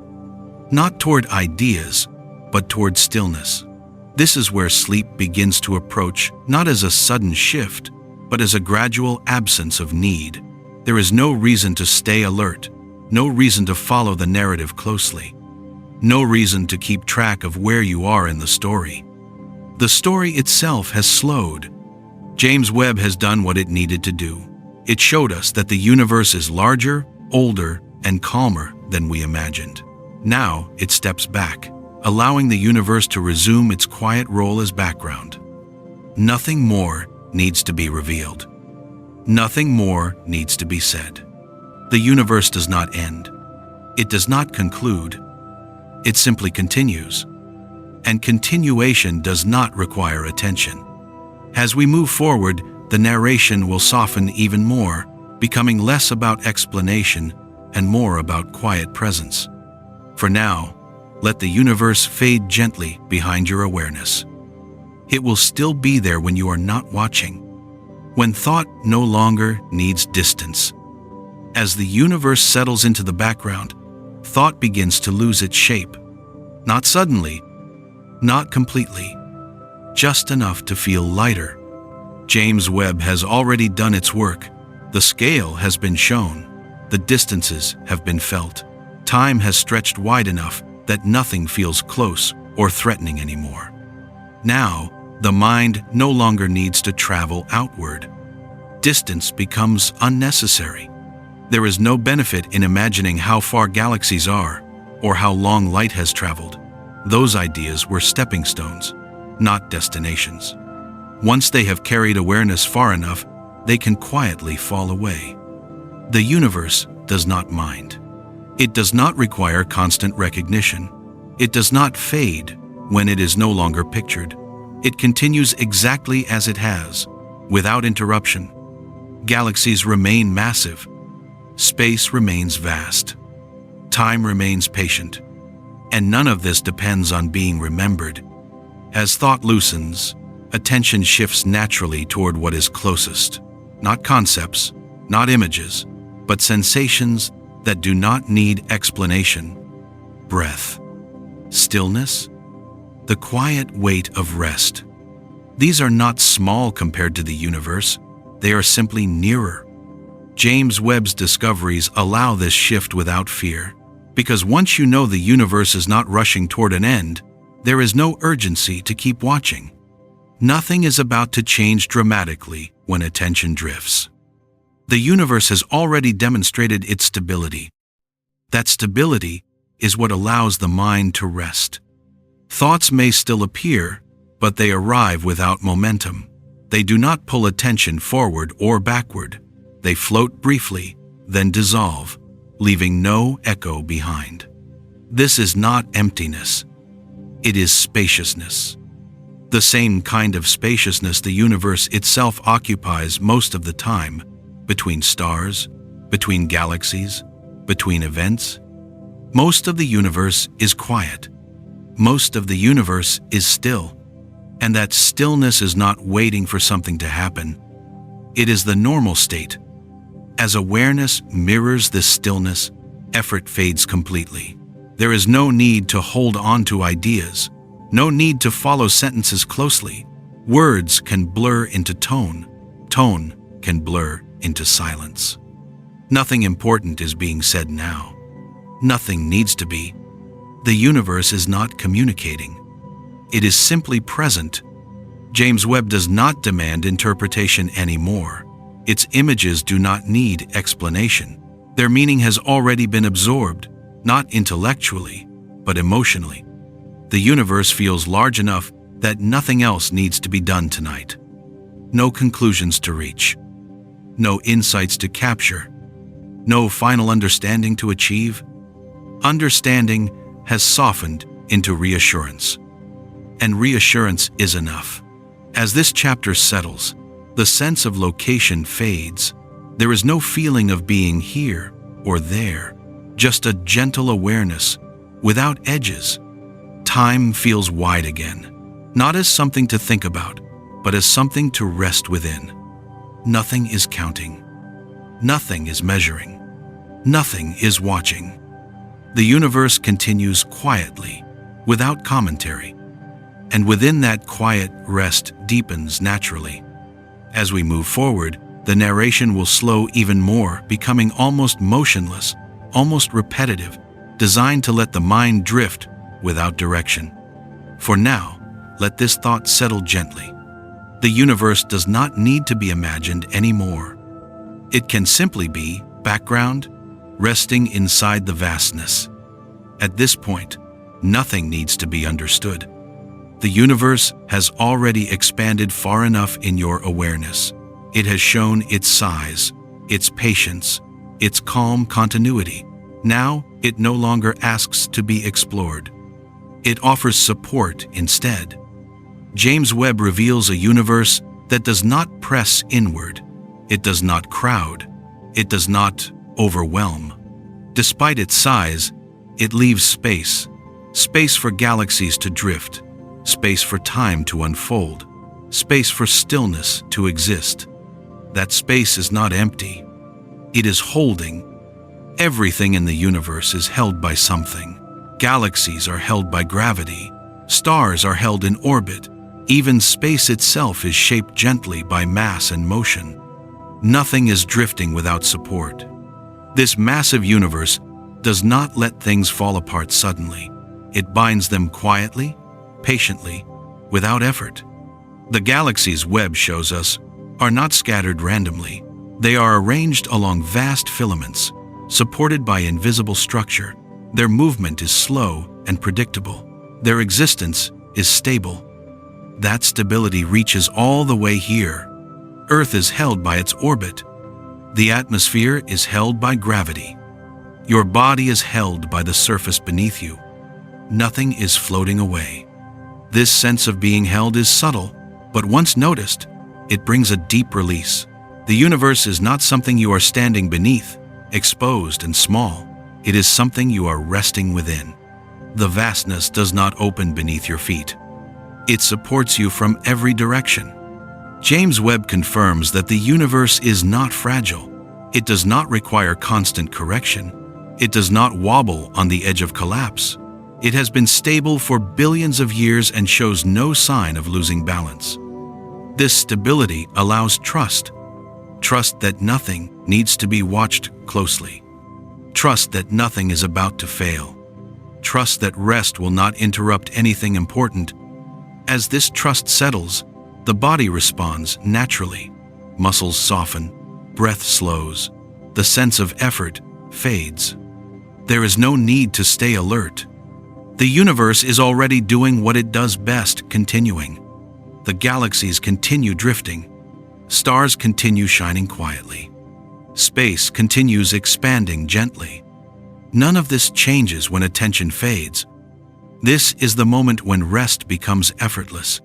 Not toward ideas, but toward stillness. This is where sleep begins to approach, not as a sudden shift, but as a gradual absence of need. There is no reason to stay alert, no reason to follow the narrative closely, no reason to keep track of where you are in the story. The story itself has slowed. James Webb has done what it needed to do. It showed us that the universe is larger, older, and calmer than we imagined. Now it steps back, allowing the universe to resume its quiet role as background. Nothing more, needs to be revealed. Nothing more needs to be said. The universe does not end. It does not conclude. It simply continues. And continuation does not require attention. As we move forward, the narration will soften even more, becoming less about explanation and more about quiet presence. For now, let the universe fade gently behind your awareness. It will still be there when you are not watching, when thought no longer needs distance. As the universe settles into the background, thought begins to lose its shape. Not suddenly, not completely, just enough to feel lighter. James Webb has already done its work. The scale has been shown. The distances have been felt. Time has stretched wide enough that nothing feels close or threatening anymore. Now, the mind no longer needs to travel outward. Distance becomes unnecessary. There is no benefit in imagining how far galaxies are or how long light has traveled. Those ideas were stepping stones, not destinations. Once they have carried awareness far enough, they can quietly fall away. The universe does not mind. It does not require constant recognition. It does not fade when it is no longer pictured. It continues exactly as it has, without interruption. Galaxies remain massive. Space remains vast. Time remains patient. And none of this depends on being remembered. As thought loosens, attention shifts naturally toward what is closest. Not concepts, not images, but sensations that do not need explanation. Breath, stillness, the quiet weight of rest. These are not small compared to the universe. They are simply nearer. James Webb's discoveries allow this shift without fear. Because once you know the universe is not rushing toward an end, there is no urgency to keep watching. Nothing is about to change dramatically when attention drifts. The universe has already demonstrated its stability. That stability is what allows the mind to rest. Thoughts may still appear, but they arrive without momentum. They do not pull attention forward or backward. They float briefly, then dissolve, leaving no echo behind. This is not emptiness. It is spaciousness. The same kind of spaciousness the universe itself occupies most of the time, between stars, between galaxies, between events. Most of the universe is quiet. Most of the universe is still. And that stillness is not waiting for something to happen. It is the normal state. As awareness mirrors this stillness, effort fades completely. There is no need to hold on to ideas, no need to follow sentences closely. Words can blur into tone. Tone can blur into silence. Nothing important is being said now. Nothing needs to be. The universe is not communicating. It is simply present. James Webb does not demand interpretation anymore. Its images do not need explanation. Their meaning has already been absorbed, not intellectually, but emotionally. The universe feels large enough that nothing else needs to be done tonight. No conclusions to reach. No insights to capture. No final understanding to achieve. Understanding has softened into reassurance. And reassurance is enough. As this chapter settles, the sense of location fades. There is no feeling of being here or there, just a gentle awareness, without edges. Time feels wide again, not as something to think about, but as something to rest within. Nothing is counting. Nothing is measuring. Nothing is watching. The universe continues quietly, without commentary. And within that quiet, rest deepens naturally. As we move forward, the narration will slow even more, becoming almost motionless, almost repetitive, designed to let the mind drift without direction. For now, let this thought settle gently. The universe does not need to be imagined anymore. It can simply be background, resting inside the vastness. At this point, nothing needs to be understood. The universe has already expanded far enough in your awareness. It has shown its size, its patience, its calm continuity. Now, it no longer asks to be explored. It offers support instead. James Webb reveals a universe that does not press inward. It does not crowd. It does not overwhelm. Despite its size, it leaves space. Space for galaxies to drift. Space for time to unfold. Space for stillness to exist. That space is not empty. It is holding. Everything in the universe is held by something. Galaxies are held by gravity. Stars are held in orbit. Even space itself is shaped gently by mass and motion. Nothing is drifting without support. This massive universe does not let things fall apart suddenly. It binds them quietly, patiently, without effort. The galaxies Webb shows us are not scattered randomly. They are arranged along vast filaments, supported by invisible structure. Their movement is slow and predictable. Their existence is stable. That stability reaches all the way here. Earth is held by its orbit. The atmosphere is held by gravity. Your body is held by the surface beneath you. Nothing is floating away. This sense of being held is subtle, but once noticed, it brings a deep release. The universe is not something you are standing beneath, exposed and small. It is something you are resting within. The vastness does not open beneath your feet. It supports you from every direction. James Webb confirms that the universe is not fragile. It does not require constant correction. It does not wobble on the edge of collapse. It has been stable for billions of years and shows no sign of losing balance. This stability allows trust. Trust that nothing needs to be watched closely. Trust that nothing is about to fail. Trust that rest will not interrupt anything important. As this trust settles, the body responds naturally. Muscles soften, breath slows, the sense of effort fades. There is no need to stay alert. The universe is already doing what it does best, continuing. The galaxies continue drifting. Stars continue shining quietly. Space continues expanding gently. None of this changes when attention fades. This is the moment when rest becomes effortless.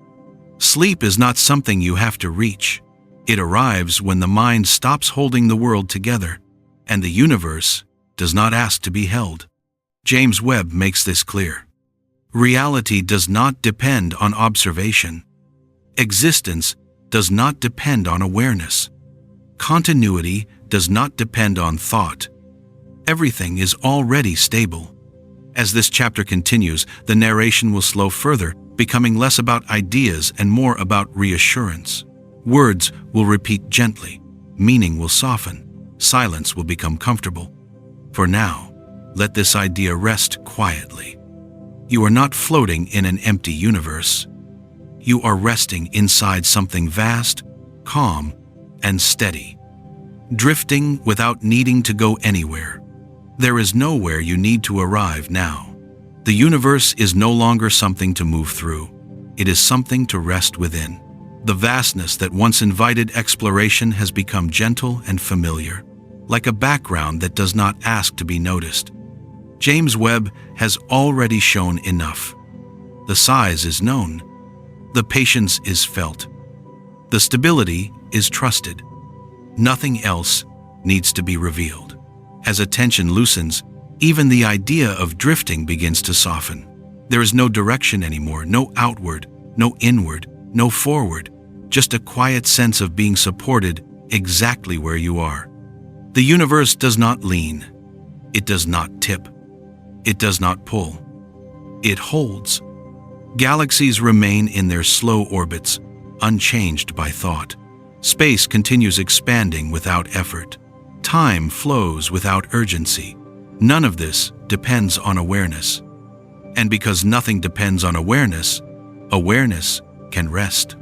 Sleep is not something you have to reach. It arrives when the mind stops holding the world together, and the universe does not ask to be held. James Webb makes this clear. Reality does not depend on observation. Existence does not depend on awareness. Continuity does not depend on thought. Everything is already stable. As this chapter continues, the narration will slow further, becoming less about ideas and more about reassurance. Words will repeat gently, meaning will soften, silence will become comfortable. For now, let this idea rest quietly. You are not floating in an empty universe. You are resting inside something vast, calm, and steady. Drifting without needing to go anywhere. There is nowhere you need to arrive now. The universe is no longer something to move through. It is something to rest within. The vastness that once invited exploration has become gentle and familiar, like a background that does not ask to be noticed. James Webb has already shown enough. The size is known. The patience is felt. The stability is trusted. Nothing else needs to be revealed. As attention loosens, even the idea of drifting begins to soften. There is no direction anymore, no outward, no inward, no forward, just a quiet sense of being supported exactly where you are. The universe does not lean. It does not tip. It does not pull. It holds. Galaxies remain in their slow orbits, unchanged by thought. Space continues expanding without effort. Time flows without urgency. None of this depends on awareness. And because nothing depends on awareness, awareness can rest.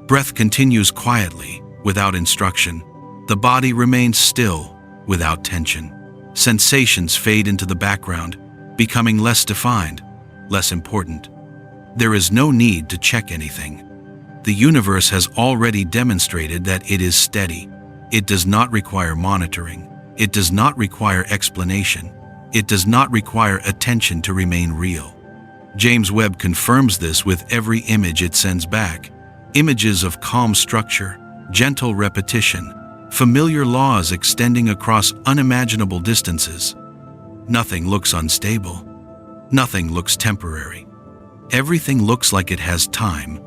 Breath continues quietly, without instruction. The body remains still, without tension. Sensations fade into the background, becoming less defined, less important. There is no need to check anything. The universe has already demonstrated that it is steady. It does not require monitoring. It does not require explanation. It does not require attention to remain real. James Webb confirms this with every image it sends back. Images of calm structure, gentle repetition, familiar laws extending across unimaginable distances. Nothing looks unstable. Nothing looks temporary. Everything looks like it has time.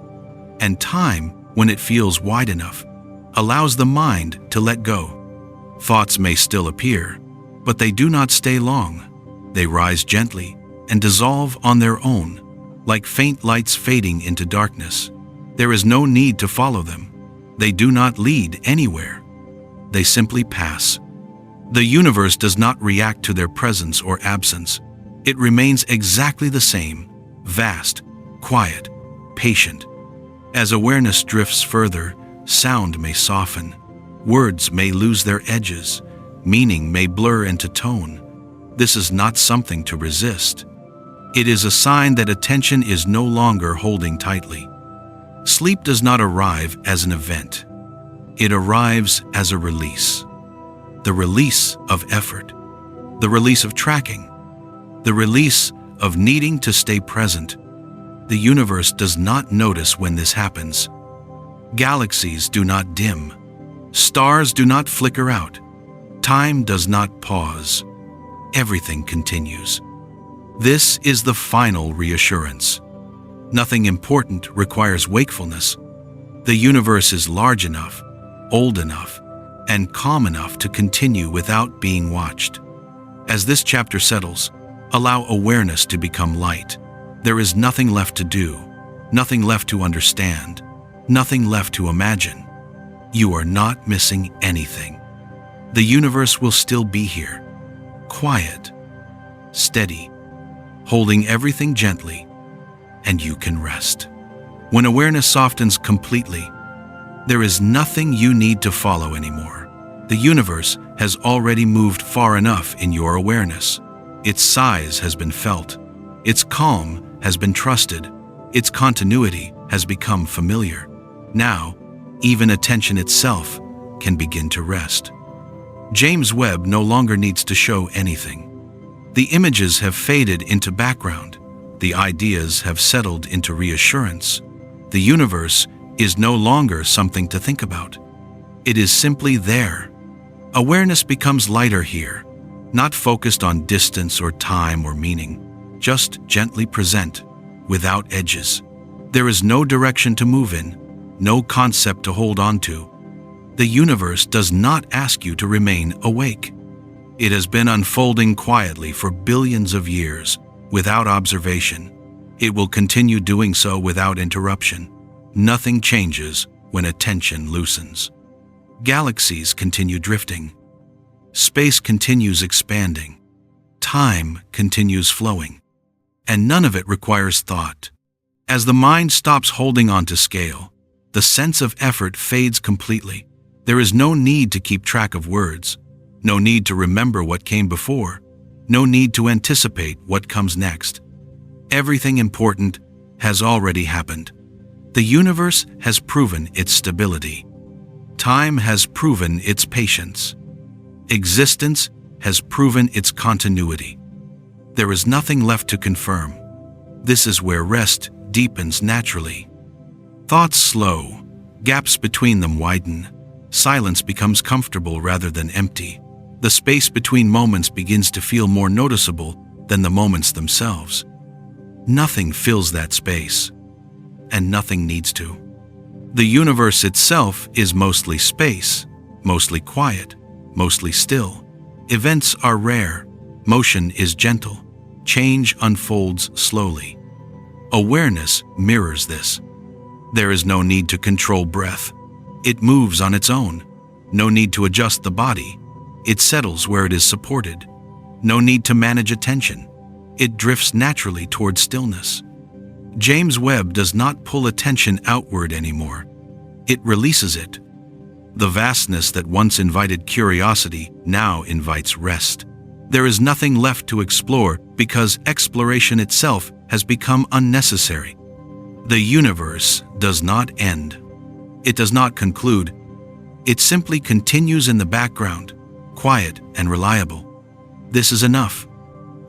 And time, when it feels wide enough, allows the mind to let go. Thoughts may still appear, but they do not stay long. They rise gently and dissolve on their own, like faint lights fading into darkness. There is no need to follow them. They do not lead anywhere. They simply pass. The universe does not react to their presence or absence. It remains exactly the same, vast, quiet, patient. As awareness drifts further, sound may soften. Words may lose their edges. Meaning may blur into tone. This is not something to resist. It is a sign that attention is no longer holding tightly. Sleep does not arrive as an event. It arrives as a release. The release of effort. The release of tracking. The release of needing to stay present. The universe does not notice when this happens. Galaxies do not dim. Stars do not flicker out. Time does not pause. Everything continues. This is the final reassurance. Nothing important requires wakefulness. The universe is large enough, old enough, and calm enough to continue without being watched. As this chapter settles, allow awareness to become light. There is nothing left to do, nothing left to understand, nothing left to imagine. You are not missing anything. The universe will still be here, quiet, steady, holding everything gently, and you can rest. When awareness softens completely, there is nothing you need to follow anymore. The universe has already moved far enough in your awareness. Its size has been felt. Its calm has been trusted. Its continuity has become familiar. Now, even attention itself can begin to rest. James Webb no longer needs to show anything. The images have faded into background. The ideas have settled into reassurance. The universe is no longer something to think about. It is simply there. Awareness becomes lighter here, not focused on distance or time or meaning, just gently present, without edges. There is no direction to move in, no concept to hold on to. The universe does not ask you to remain awake. It has been unfolding quietly for billions of years, without observation. It will continue doing so without interruption. Nothing changes when attention loosens. Galaxies continue drifting. Space continues expanding. Time continues flowing. And none of it requires thought. As the mind stops holding on to scale, the sense of effort fades completely. There is no need to keep track of words, no need to remember what came before, no need to anticipate what comes next. Everything important has already happened. The universe has proven its stability. Time has proven its patience. Existence has proven its continuity. There is nothing left to confirm. This is where rest deepens naturally. Thoughts slow, gaps between them widen. Silence becomes comfortable rather than empty. The space between moments begins to feel more noticeable than the moments themselves. Nothing fills that space, and nothing needs to. The universe itself is mostly space, mostly quiet, mostly still. Events are rare, motion is gentle, change unfolds slowly. Awareness mirrors this. There is no need to control breath. It moves on its own. No need to adjust the body. It settles where it is supported. No need to manage attention. It drifts naturally toward stillness. James Webb does not pull attention outward anymore. It releases it. The vastness that once invited curiosity now invites rest. There is nothing left to explore because exploration itself has become unnecessary. The universe does not end. It does not conclude. It simply continues in the background, quiet and reliable. This is enough.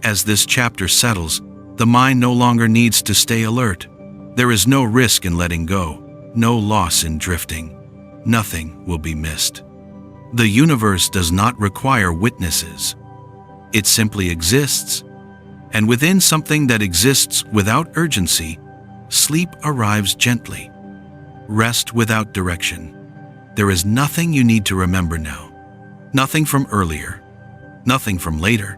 As this chapter settles, the mind no longer needs to stay alert. There is no risk in letting go, no loss in drifting. Nothing will be missed. The universe does not require witnesses. It simply exists. And within something that exists without urgency, sleep arrives gently. Rest without direction. There is nothing you need to remember now. Nothing from earlier. Nothing from later.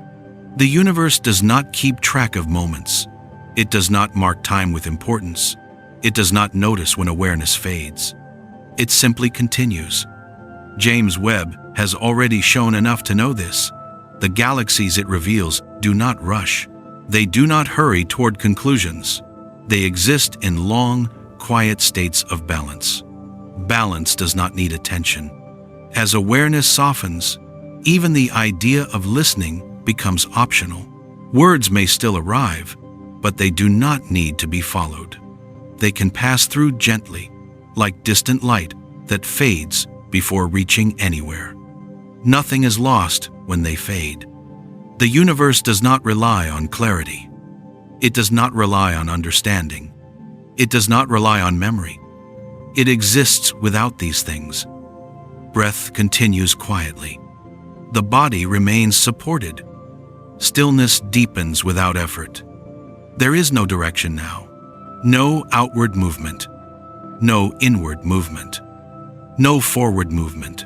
The universe does not keep track of moments. It does not mark time with importance. It does not notice when awareness fades. It simply continues. James Webb has already shown enough to know this. The galaxies it reveals do not rush. They do not hurry toward conclusions. They exist in long, quiet states of balance. Balance does not need attention. As awareness softens, even the idea of listening becomes optional. Words may still arrive, but they do not need to be followed. They can pass through gently, like distant light that fades before reaching anywhere. Nothing is lost when they fade. The universe does not rely on clarity. It does not rely on understanding. It does not rely on memory. It exists without these things. Breath continues quietly. The body remains supported. Stillness deepens without effort. There is no direction now. No outward movement. No inward movement. No forward movement.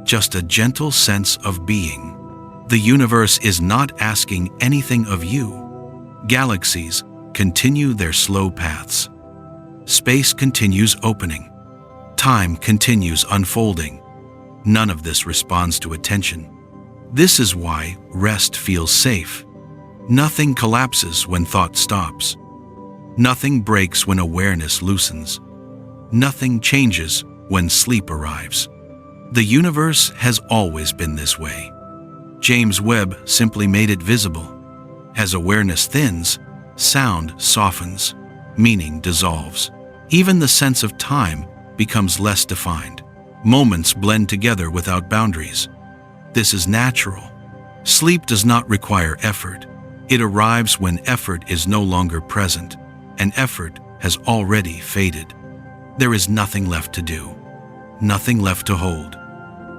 Just a gentle sense of being. The universe is not asking anything of you. Galaxies continue their slow paths. Space continues opening. Time continues unfolding. None of this responds to attention. This is why rest feels safe. Nothing collapses when thought stops. Nothing breaks when awareness loosens. Nothing changes when sleep arrives. The universe has always been this way. James Webb simply made it visible. As awareness thins, sound softens, meaning dissolves. Even the sense of time becomes less defined. Moments blend together without boundaries. This is natural. Sleep does not require effort. It arrives when effort is no longer present, and effort has already faded. There is nothing left to do, nothing left to hold,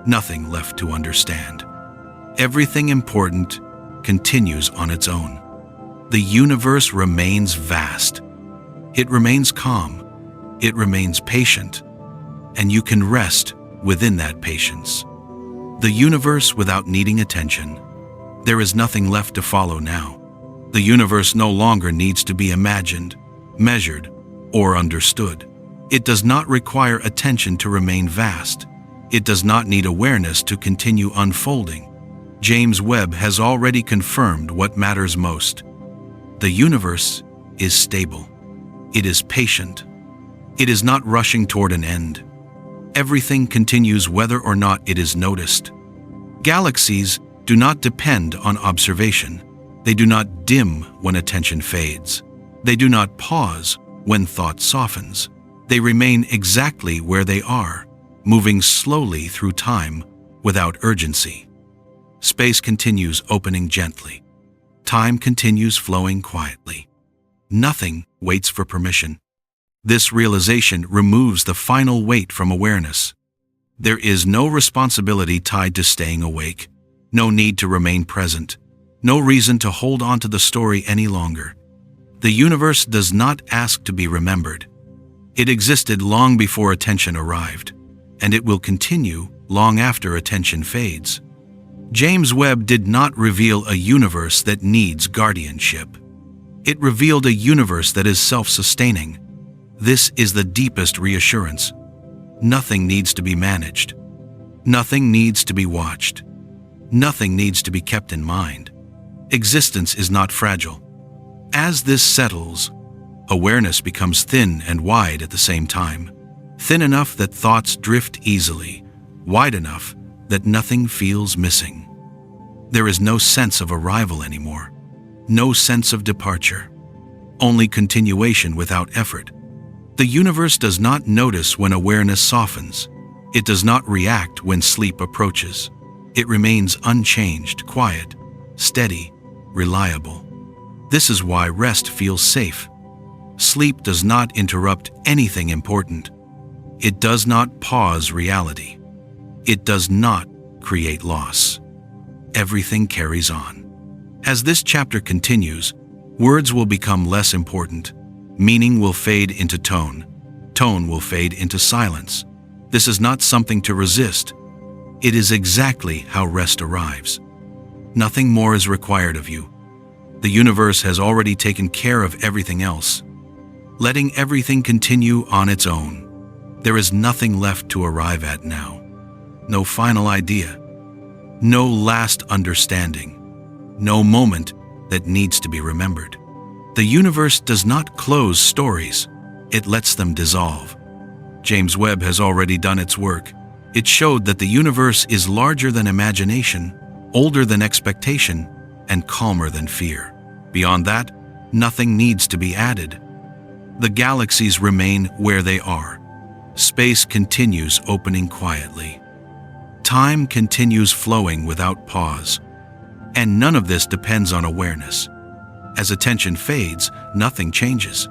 nothing left to understand. Everything important continues on its own. The universe remains vast. It remains calm. It remains patient. And you can rest within that patience. The universe without needing attention. There is nothing left to follow now. The universe no longer needs to be imagined, measured, or understood. It does not require attention to remain vast. It does not need awareness to continue unfolding. James Webb has already confirmed what matters most. The universe is stable. It is patient. It is not rushing toward an end. Everything continues whether or not it is noticed. Galaxies do not depend on observation. They do not dim when attention fades. They do not pause when thought softens. They remain exactly where they are, moving slowly through time without urgency. Space continues opening gently. Time continues flowing quietly. Nothing waits for permission. This realization removes the final weight from awareness. There is no responsibility tied to staying awake, no need to remain present, no reason to hold on to the story any longer. The universe does not ask to be remembered. It existed long before attention arrived, and it will continue long after attention fades. James Webb did not reveal a universe that needs guardianship. It revealed a universe that is self-sustaining. This is the deepest reassurance. Nothing needs to be managed. Nothing needs to be watched. Nothing needs to be kept in mind. Existence is not fragile. As this settles, awareness becomes thin and wide at the same time. Thin enough that thoughts drift easily, wide enough that nothing feels missing. There is no sense of arrival anymore. No sense of departure. Only continuation without effort. The universe does not notice when awareness softens. It does not react when sleep approaches. It remains unchanged, quiet, steady, reliable. This is why rest feels safe. Sleep does not interrupt anything important. It does not pause reality. It does not create loss. Everything carries on. As this chapter continues, words will become less important. Meaning will fade into tone. Tone will fade into silence. This is not something to resist. It is exactly how rest arrives. Nothing more is required of you. The universe has already taken care of everything else, letting everything continue on its own. There is nothing left to arrive at now. No final idea. No last understanding. No moment that needs to be remembered. The universe does not close stories. It lets them dissolve. James Webb has already done its work. It showed that the universe is larger than imagination, older than expectation, and calmer than fear. Beyond that, nothing needs to be added. The galaxies remain where they are. Space continues opening quietly. Time continues flowing without pause. And none of this depends on awareness. As attention fades, nothing changes.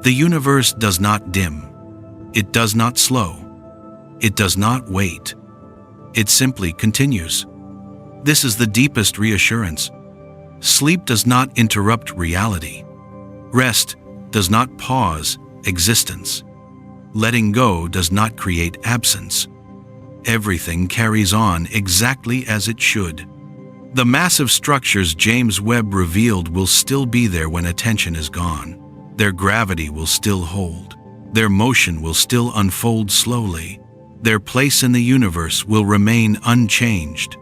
The universe does not dim. It does not slow. It does not wait. It simply continues. This is the deepest reassurance. Sleep does not interrupt reality. Rest does not pause existence. Letting go does not create absence. Everything carries on exactly as it should. The massive structures James Webb revealed will still be there when attention is gone. Their gravity will still hold. Their motion will still unfold slowly. Their place in the universe will remain unchanged.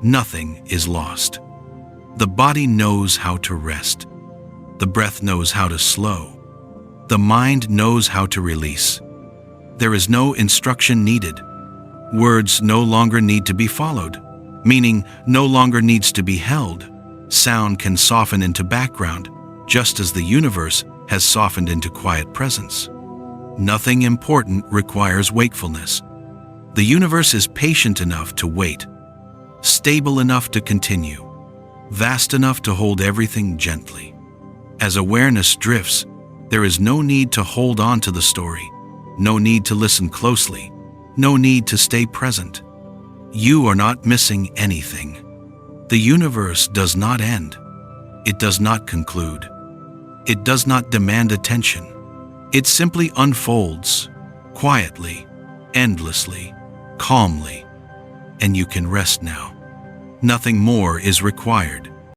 Nothing is lost. The body knows how to rest. The breath knows how to slow. The mind knows how to release. There is no instruction needed. Words no longer need to be followed. Meaning no longer needs to be held. Sound can soften into background, just as the universe has softened into quiet presence. Nothing important requires wakefulness. The universe is patient enough to wait, stable enough to continue, vast enough to hold everything gently. As awareness drifts, there is no need to hold on to the story, no need to listen closely, no need to stay present. You are not missing anything. The universe does not end. It does not conclude. It does not demand attention. It simply unfolds, quietly, endlessly, calmly, and you can rest now. Nothing more is required.